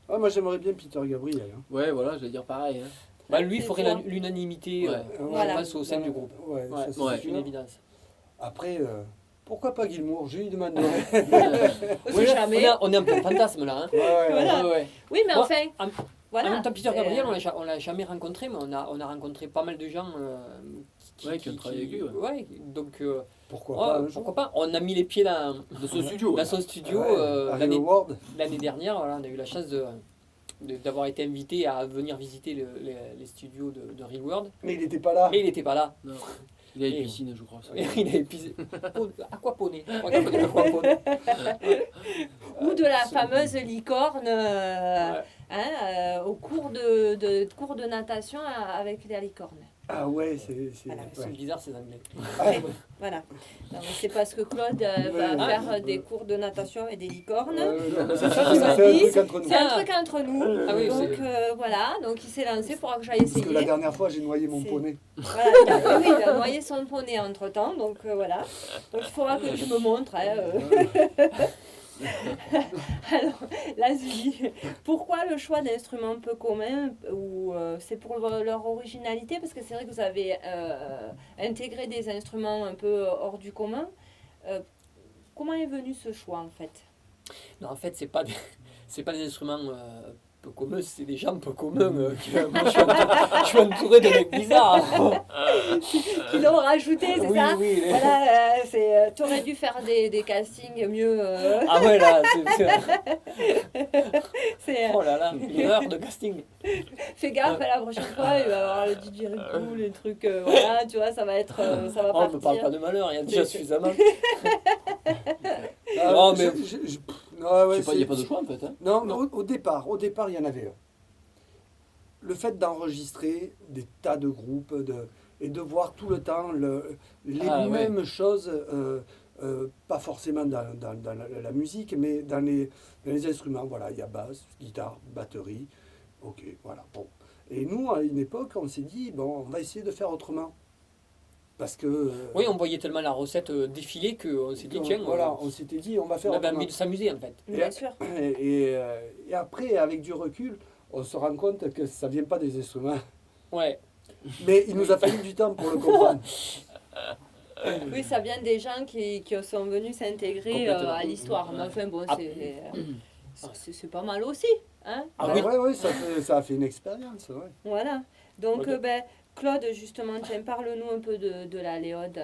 Moi, j'aimerais bien Peter Gabriel. Hein. Ouais, voilà, je vais dire pareil. Hein. Bah, lui, il ferait l'unanimité au sein du groupe. C'est une évidence. Après, pourquoi pas Gilmour? Je lui demanderai. On est un peu fantasme là. Hein. Oui, mais enfin... Voilà, en même temps, Peter Gabriel, on l'a jamais rencontré, mais on a rencontré pas mal de gens qui ont travaillé avec lui. Ouais, donc pourquoi pas. On a mis les pieds dans son studio. L'année dernière, voilà, on a eu la chance d'avoir été invité à venir visiter les studios de Real World. Mais il n'était pas là. Non. Il a une piscine, je crois. Il a une piscine. Aquaponé. Ou de la fameuse licorne au cours de natation avec la licorne. Ah ouais, c'est bizarre ces Anglais. Voilà. C'est parce que Claude va faire des cours de natation avec des licornes. C'est un truc entre nous. Donc voilà, donc il s'est lancé, il faudra que j'aille essayer. Parce que la dernière fois, j'ai noyé mon poney. Voilà, il a noyé son poney entre temps, donc voilà. Donc il faudra que tu me montres. Alors, là, Julie, pourquoi le choix d'instruments peu communs ou c'est pour leur originalité? Parce que c'est vrai que vous avez intégré des instruments un peu hors du commun. Comment est venu ce choix en fait? Non, en fait, c'est pas des instruments peu communs, c'est des gens peu communs. Moi, je suis entouré de mecs bizarres. Qui l'ont rajouté, c'est ça? Oui. Voilà, t'aurais dû faire des castings mieux. Ah ouais, là, oh là là, l'erreur de casting. Fais gaffe, la prochaine fois, il va y avoir le didgeridoo, les trucs, voilà, tu vois, ça va être, ça va partir. On ne parle pas de malheur, il y a déjà suffisamment. Non, mais... il n'y a pas de choix en fait. Hein. Non, au départ, il y en avait un. Le fait d'enregistrer des tas de groupes et de voir tout le temps les mêmes choses, pas forcément dans la musique, mais dans les instruments. Voilà, il y a basse, guitare, batterie. Ok, voilà. Bon. Et nous, à une époque, on s'est dit, bon, on va essayer de faire autrement. Parce que... oui, on voyait tellement la recette défiler qu'on s'est dit, tiens... Voilà, on s'était dit, on va faire autrement. On avait envie de s'amuser, en fait. Bien sûr. Et après, avec du recul, on se rend compte que ça ne vient pas des instruments. Ouais. Mais il nous a fallu du temps pour le comprendre. Oui, ça vient des gens qui sont venus s'intégrer à l'histoire. Mais enfin, bon, c'est pas mal aussi. Hein? Oui, ça a fait une expérience. Ouais. Voilà. Donc, Claude, justement, tiens, parle-nous un peu de la Léode.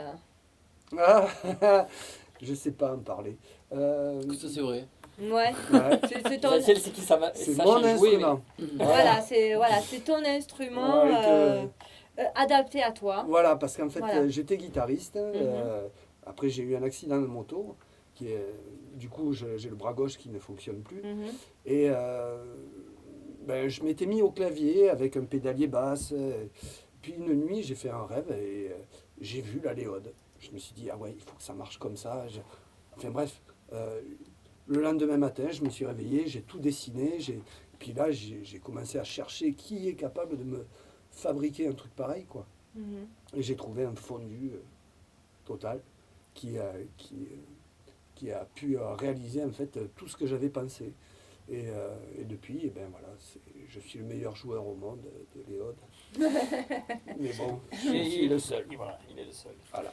Je sais pas en parler. Ça, c'est vrai. Ouais. C'est mon instrument. Voilà, c'est ton instrument adapté à toi. Voilà, parce qu'en fait, j'étais guitariste. Après, j'ai eu un accident de moto. Du coup, j'ai le bras gauche qui ne fonctionne plus. Et je m'étais mis au clavier avec un pédalier basse. Puis une nuit, j'ai fait un rêve et j'ai vu la Léode. Je me suis dit, ah ouais, il faut que ça marche comme ça. Enfin bref, le lendemain matin, je me suis réveillé, j'ai tout dessiné. Puis là, j'ai commencé à chercher qui est capable de me fabriquer un truc pareil, quoi. Et j'ai trouvé un fondu total qui a pu réaliser en fait tout ce que j'avais pensé. Et depuis, je suis le meilleur joueur au monde de Léode. Mais bon, il est le seul. Voilà, il est le seul. Voilà.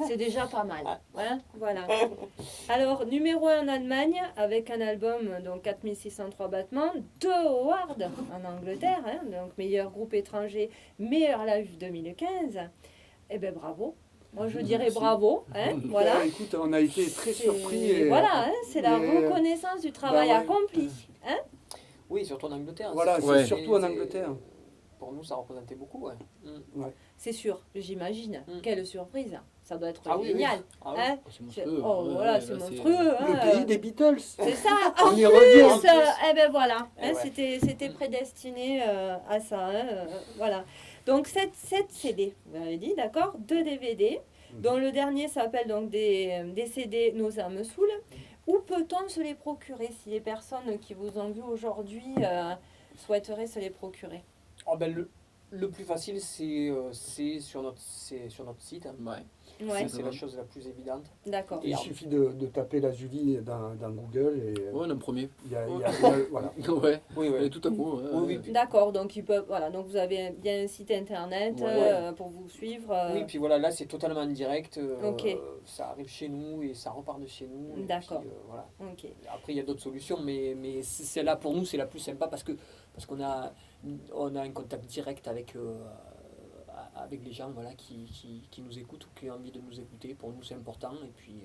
C'est déjà pas mal. Hein, voilà. Alors, numéro 1 en Allemagne, avec un album, donc 4603 battements, 2 awards en Angleterre, hein, donc meilleur groupe étranger, meilleur live 2015. Eh bien, bravo. Moi, je dirais bravo. Hein, voilà. Écoute, on a été très surpris. Voilà, c'est la reconnaissance du travail accompli. Hein. Oui, surtout en Angleterre. Voilà, c'est surtout en Angleterre. Pour nous, ça représentait beaucoup. Ouais. C'est sûr, j'imagine. Quelle surprise. Ça doit être génial. Oui. Hein. C'est monstrueux. C'est monstrueux. Le pays des Beatles. C'est ça. On En y revient. eh ben voilà. C'était prédestiné à ça. Voilà. Donc 7 CD, vous avez dit, d'accord, 2 DVD, dont le dernier s'appelle donc des CD Nos âmes saoules. Où peut-on se les procurer si les personnes qui vous ont vu aujourd'hui souhaiteraient se les procurer? Le plus facile, c'est sur notre site. C'est la chose la plus évidente. D'accord. Il suffit de taper la Julie dans Google. Et, ouais, le premier. Voilà. Oui, tout à coup. Oui. D'accord, donc, donc vous avez bien un site internet pour vous suivre. Oui, puis voilà, là c'est totalement en direct. Ça arrive chez nous et ça repart de chez nous. D'accord. Puis, voilà. Après, il y a d'autres solutions, mais celle-là pour nous, c'est la plus sympa parce qu'on a un contact direct avec les gens qui nous écoutent ou qui ont envie de nous écouter. Pour nous, c'est important. Et puis,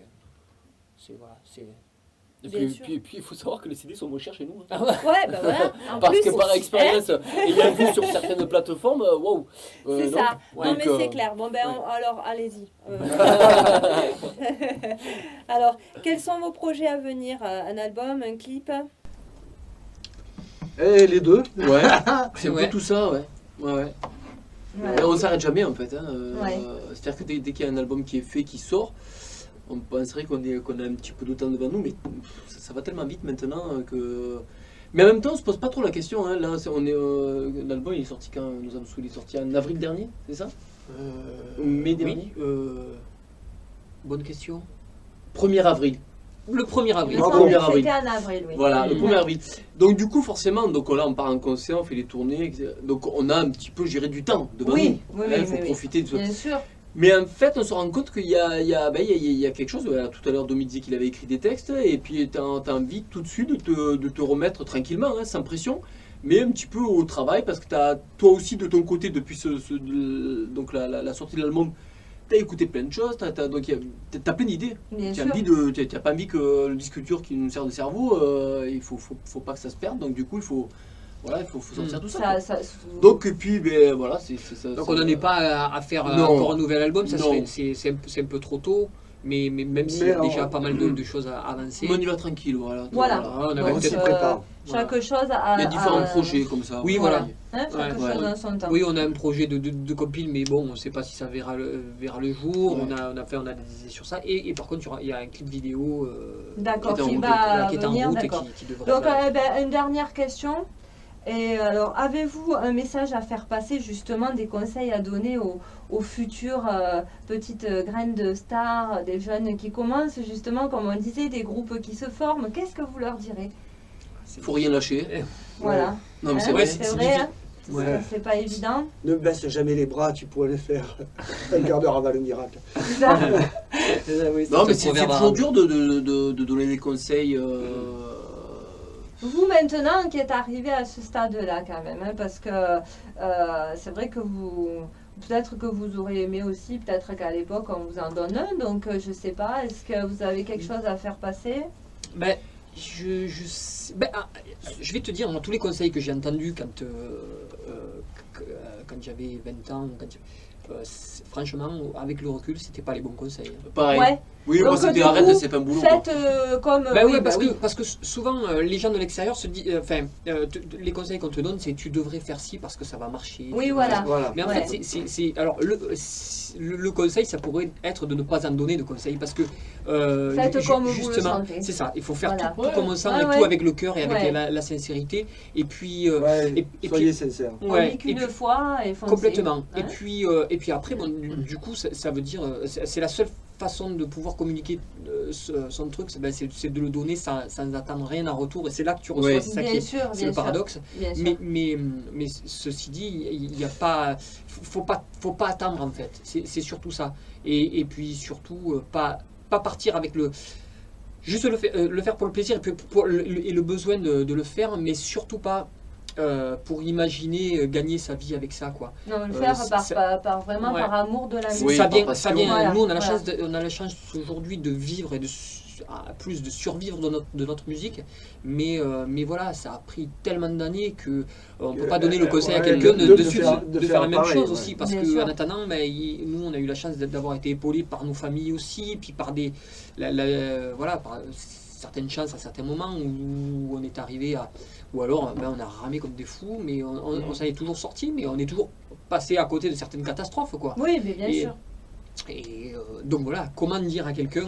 Et puis, il faut savoir que les CD sont moins chers chez nous. Hein. Ouais, bah voilà. Parce que par expérience, ayant vu sur certaines plateformes, waouh. C'est ça. Non, mais c'est clair. Bon, alors, allez-y. Alors, quels sont vos projets à venir? Un album, un clip? Les deux. Ouais. C'est un peu tout ça, ouais. Voilà. On s'arrête jamais en fait. C'est-à-dire que dès qu'il y a un album qui est fait, qui sort, on penserait qu'on a un petit peu de temps devant nous, mais ça va tellement vite maintenant que. Mais en même temps, on se pose pas trop la question. Là, l'album il est sorti quand? Nous sommes sous, il est sorti en avril dernier, c'est ça? Mai dernier. Bonne question. 1er avril. Le 1er avril. C'était en avril, oui. Voilà, le 1er avril. Donc du coup, forcément, là on part en concert, on fait les tournées, etc. Donc on a un petit peu géré du temps devant nous. Il faut profiter de ça. Bien sûr. Mais en fait, on se rend compte qu'il y a quelque chose. Tout à l'heure, Domi disait qu'il avait écrit des textes, et puis tu as envie tout de suite de te remettre tranquillement, sans pression, mais un petit peu au travail, parce que tu as toi aussi de ton côté, depuis donc la sortie de l'album, tu as écouté plein de choses, donc tu as plein d'idées. Tu n'as pas envie que le disque dur qui nous sert de cerveau, il faut pas que ça se perde, donc du coup, il faut sortir tout ça. Donc, et puis, c'est ça. Donc, on n'en est pas à faire encore un nouvel album, c'est un peu trop tôt. Mais même s'il y a déjà pas mal de choses à avancer. Mais on y va tranquille, voilà. On s'y prépare. Chaque chose a... Il y a différents projets comme ça. Oui, voilà. Chaque chose en son temps. Oui, on a un projet de compile, mais bon, on ne sait pas si ça verra le jour. On a des idées sur ça. Et par contre, il y a un clip vidéo qui est en route et qui devrait... Donc, une dernière question. Et alors, avez-vous un message à faire passer, justement, des conseils à donner aux futures petites graines de stars, des jeunes qui commencent, justement, comme on disait, des groupes qui se forment? Qu'est-ce que vous leur direz? Il faut rien lâcher. Voilà. Non, mais c'est vrai. C'est vrai, c'est pas évident. Ne baisse jamais les bras, tu pourrais le faire. Un quart d'heure avant le miracle. Non, mais c'est toujours dur de donner des conseils. Vous maintenant qui êtes arrivé à ce stade-là quand même, parce que c'est vrai que peut-être que vous aurez aimé aussi, peut-être qu'à l'époque on vous en donne un, donc je sais pas, est-ce que vous avez quelque chose à faire passer? Je vais te dire, moi, tous les conseils que j'ai entendus quand j'avais 20 ans, franchement, avec le recul, c'était pas les bons conseils. Pareil. Oui, moi c'était arrête, c'est pas un boulot. Faites comme. Parce que souvent les gens de l'extérieur se disent, les conseils qu'on te donne, c'est tu devrais faire ci parce que ça va marcher. Oui, voilà. Mais en fait, alors le conseil, ça pourrait être de ne pas en donner de conseils parce que faites comme vous le sentez. C'est ça. Il faut faire tout comme on sent, et tout avec le cœur et avec la sincérité. Et puis soyez sincère. On vit qu'une fois et foncez. Complètement. Et puis après, du coup, ça veut dire, c'est la seule façon de pouvoir communiquer son truc, c'est de le donner sans attendre rien en retour, et c'est là que tu reçois, c'est ça qui est le paradoxe. Mais ceci dit, il n'y a pas, faut pas attendre en fait, c'est surtout ça, et puis surtout pas partir avec juste le faire pour le plaisir et le besoin de le faire, mais surtout pas pour imaginer gagner sa vie avec ça, quoi. Non, le faire vraiment par amour de la musique. Oui, ça vient. Voilà, nous, on a la chance aujourd'hui de vivre et de survivre de notre musique, mais voilà, ça a pris tellement d'années que on peut pas donner le conseil à quelqu'un de faire la même chose aussi, parce que en attendant, nous, on a eu la chance d'avoir été épaulés par nos familles aussi, puis par certaines chances à certains moments où on est arrivé à... Ou alors on a ramé comme des fous, mais on s'en est toujours sorti, mais on est toujours passé à côté de certaines catastrophes, quoi. Oui, mais bien sûr. Et donc voilà, comment dire à quelqu'un...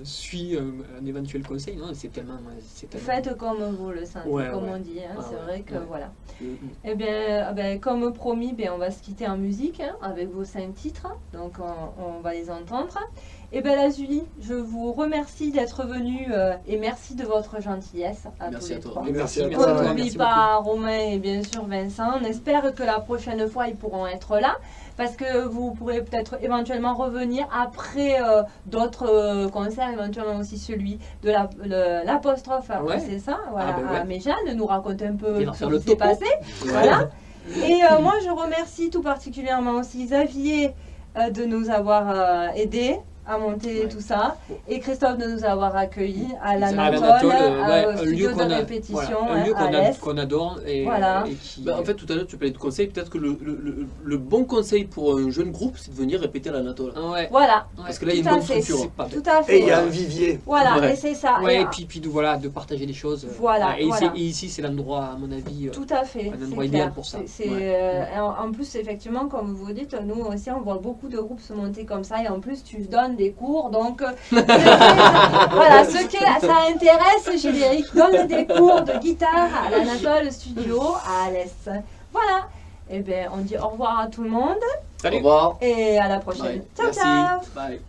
suis un éventuel conseil, non, c'est tellement... Faites comme vous le sentez, on dit, hein, c'est vrai que voilà. Et bien, comme promis, on va se quitter en musique avec vos 5 titres, donc on va les entendre. Et bien là, Julie, je vous remercie d'être venue et merci de votre gentillesse à tous les trois. Merci à toi. On n'oublie pas Romain et bien sûr Vincent. On espère que la prochaine fois, ils pourront être là. Parce que vous pourrez peut-être éventuellement revenir après d'autres concerts, éventuellement aussi celui de l'apostrophe, c'est ça, à Méjeanne, nous raconter un peu ce qui s'est passé. Voilà. Et moi, je remercie tout particulièrement aussi Xavier de nous avoir aidés à monter tout ça, et Christophe de nous avoir accueillis à l'Anatole, au studio de répétition, un lieu qu'on adore. Et qui... en fait, tout à l'heure, tu parlais de conseils. Peut-être que le bon conseil pour un jeune groupe, c'est de venir répéter à l'Anatole. Voilà. Parce que là, il y a une bonne structure. Tout à fait. Et il y a un vivier. Voilà, et c'est ça. Et puis de partager les choses. Voilà. Et ici, c'est l'endroit, à mon avis, tout à fait. un endroit idéal pour ça. En plus, effectivement, comme vous dites, nous aussi, on voit beaucoup de groupes se monter comme ça, et en plus, tu donnes des cours, donc voilà, ce que ça intéresse, Générique donne des cours de guitare à l'Anatole Studio à Alès. Voilà, et bien on dit au revoir à tout le monde. Salut. Au revoir. Et à la prochaine. Ciao. Merci. Ciao. Bye.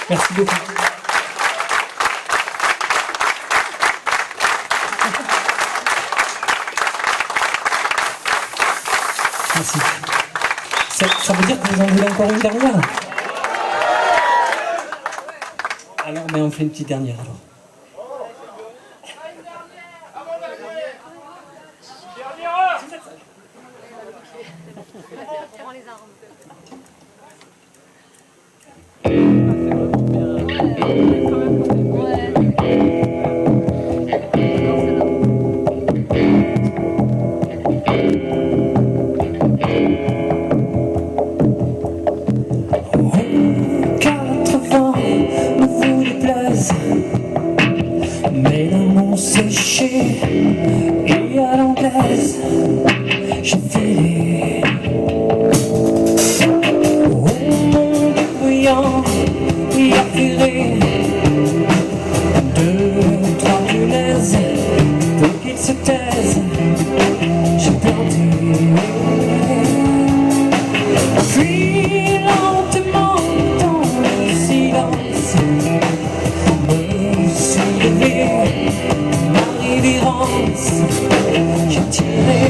Merci beaucoup. Merci. Ça veut dire que vous en voulez encore une dernière? Alors, mais on fait une petite dernière alors. Mes larmes ont séché et à l'anglaise j'ai filé au monde bruyant et affairé. Deux, trois punaises pour qu'ils se taisent, j'ai planté. Puis lentement dans le silence me suis levé, ma révérence, j'ai tiré.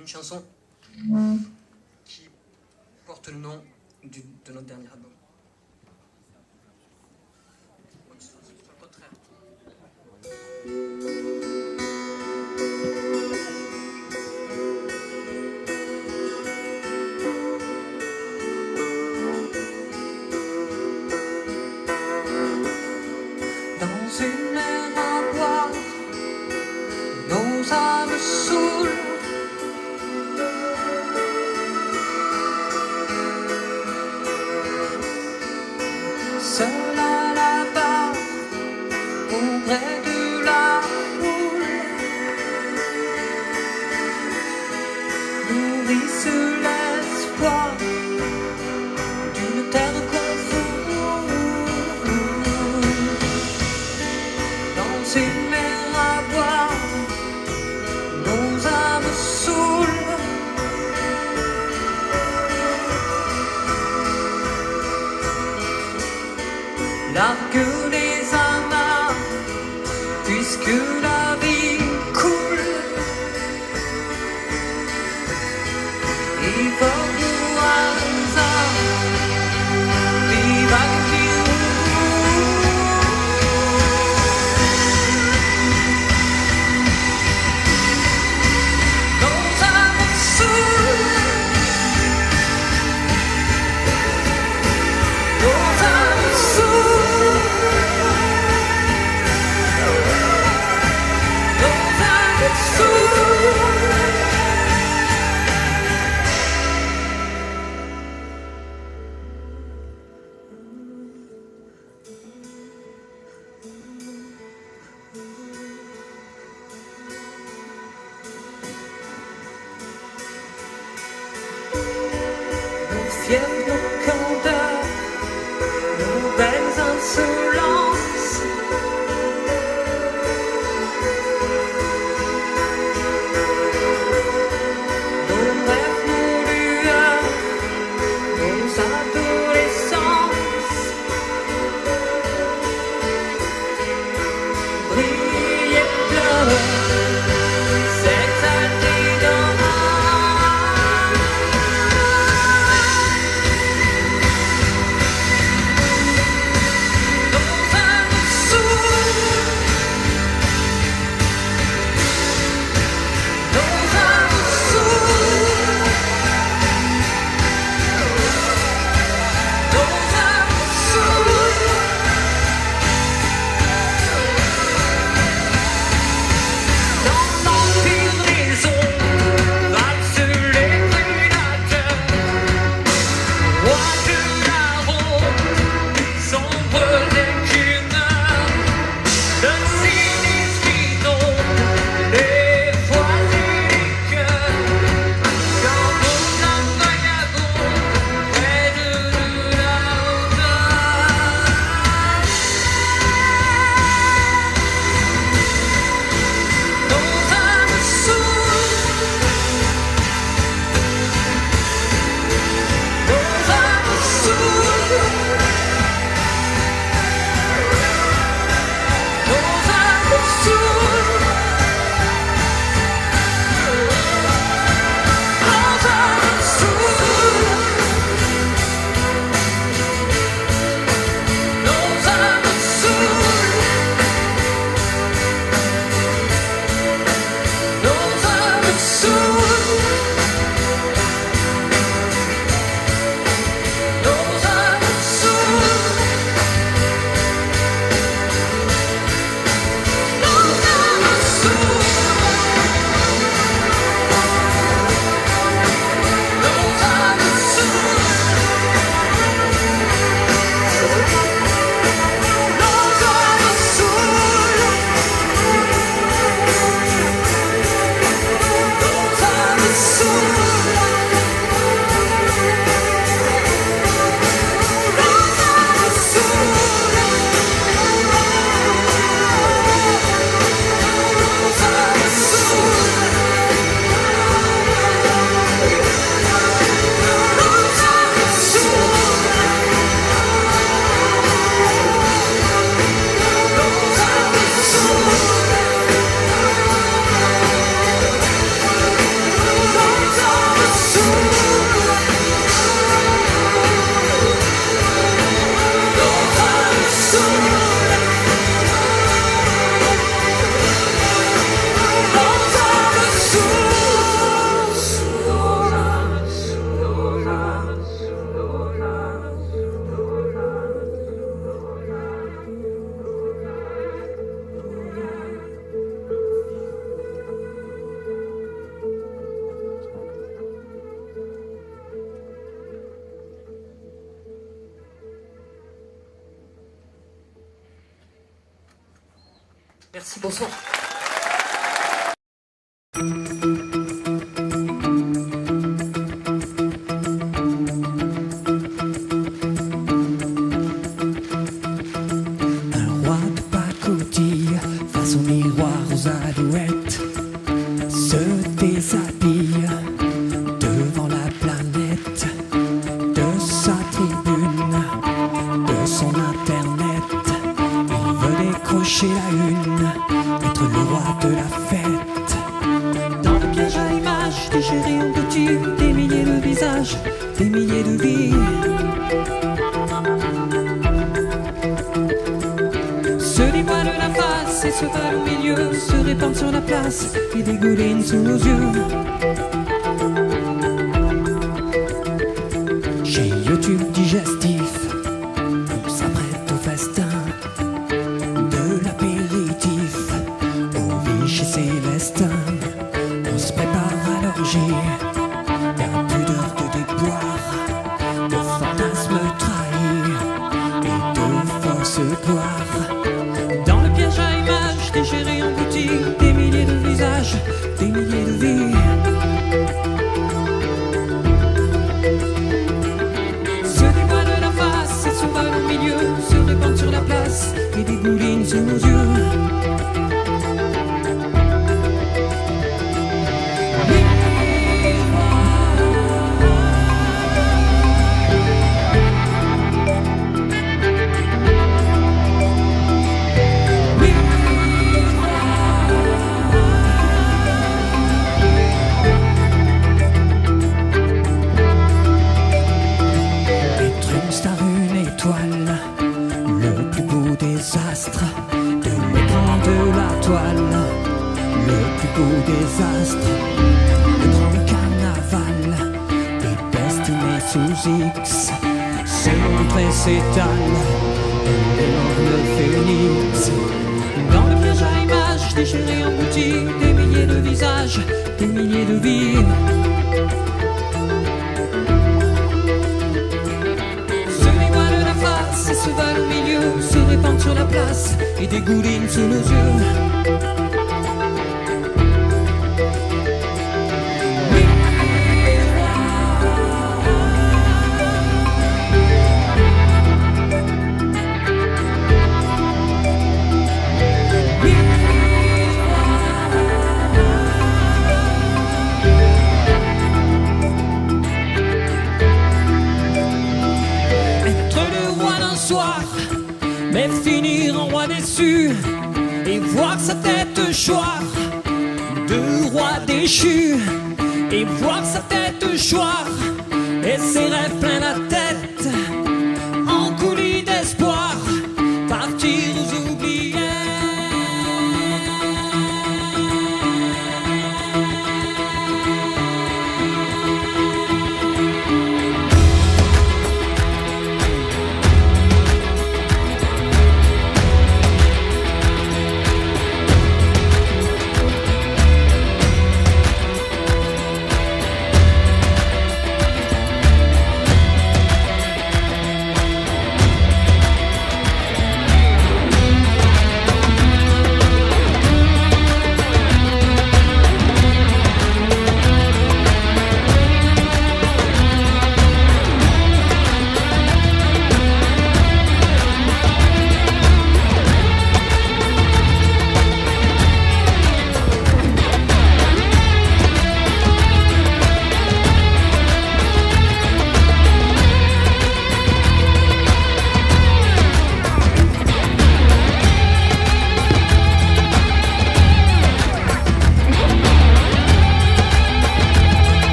une chanson qui porte le nom de notre dernier album. Dans une mer à boire, nos âmes saoulent. Seul à la barre, auprès de la foule, nourrissent l'espoir d'une terre confuse. Dans une mer à boire, nos âmes saoulent. Largue les amarres, puisque la vie coule. Et vole au hasard des vagues qui roulent. Nos âmes saoulent. Nos âmes saoulent. Merci, bonsoir. Et dégouline sous nos yeux. Chez YouTube Digestif, on s'apprête au festin de l'apéritif. Au Vichy Célestin, on se prépare à l'orgie. Y'a plus d'heures de déboire, de fantasmes trahis et de fausses gloires. Dans le piège à images déchiré en boutique, des milliers de visages, des milliers de vies. Se dévoile la face et s'envole au milieu, se répandent sur la place et dégoulinent sous nos yeux. Désastre, le grand carnaval est destiné sous X. Ses montres s'étalent, l'énorme phénix. Dans le piège à images déchiré en boutique, des milliers de visages, des milliers de vies. Se dévoile la face et se valent au milieu, se répandent sur la place et dégoulinent sous nos yeux. Mais finir en roi déçu et voir sa tête choir de roi déchu, et voir sa tête choir et ses rêves plein la tête en coulis d'espoir, partir aux oubliettes.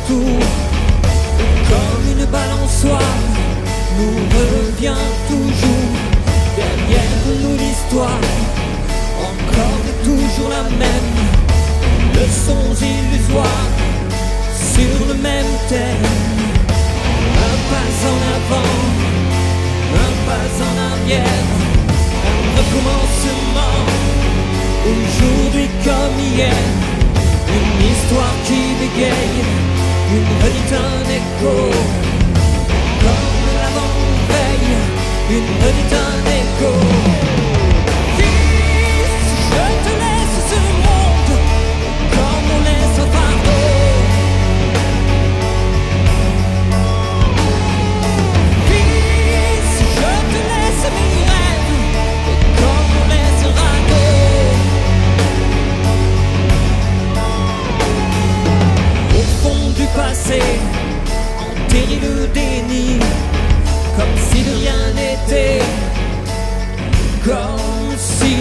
retour. Comme une balançoire, nous revient toujours. Derrière nous l'histoire, encore et toujours la même. Leçons illusoires, sur le même thème. Un pas en avant, un pas en arrière. Un recommencement, aujourd'hui comme hier. Une histoire qui bégaye, une redite, un écho. Comme l'avant-veille, une redite, un écho. Fils, je te laisse ce monde, comme on laisse un fardeau. Fils, je te laisse mes rêves, comme on laisse un radeau. Au fond du passé, enterrer le déni, comme si de rien n'était. Comme si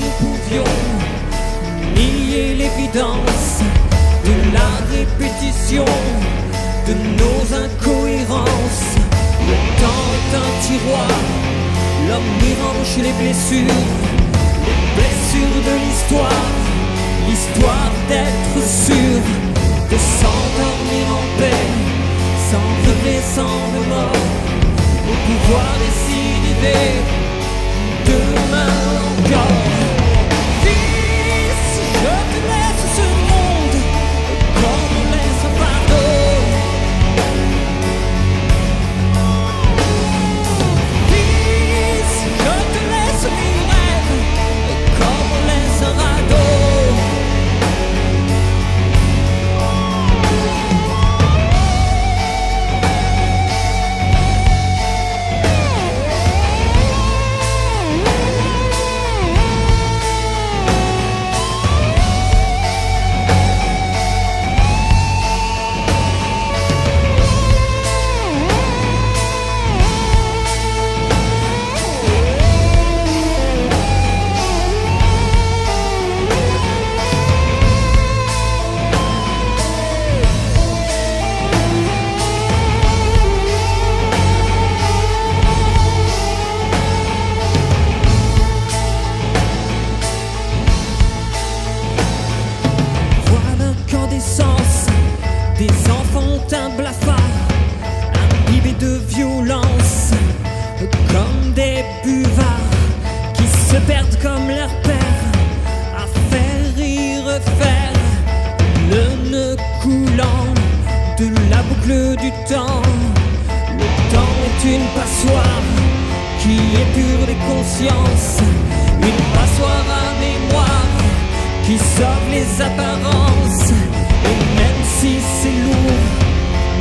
nous pouvions nier l'évidence de la répétition de nos incohérences. Le temps est un tiroir, l'homme y range les blessures de l'histoire, l'histoire d'être sûr de s'endormir en paix, sans regret, sans remords, pour pouvoir décider demain encore. Fils, je te laisse ce monde, comme on laisse un fardeau. Fils, je te laisse mes rêves, comme on laisse un radeau. Voilà l'incandescence des enfants un blafard, imbibés de violence, comme des buvards qui se perdent comme leur père, à faire y refaire le nœud coulant de la boucle du temps. Le temps est une passoire qui épure les consciences, une passoire à mémoire qui sauve les apparences. Et même si c'est lourd,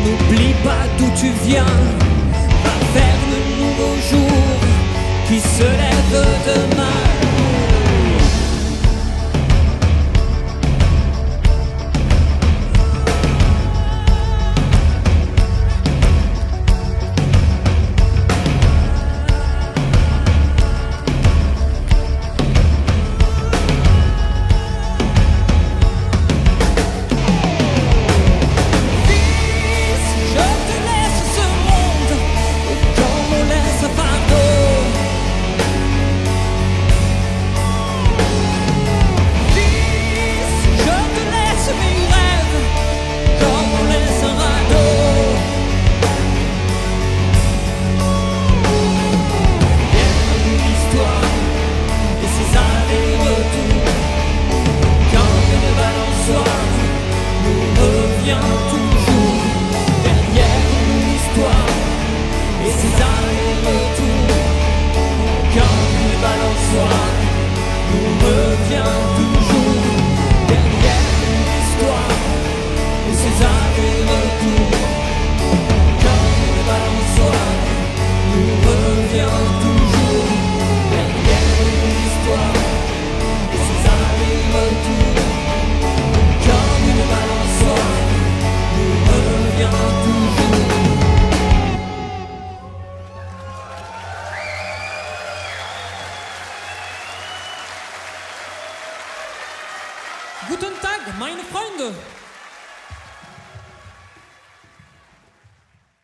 n'oublie pas d'où tu viens, va vers le nouveau jour qui se lève demain. Guten Tag, meine Freunde!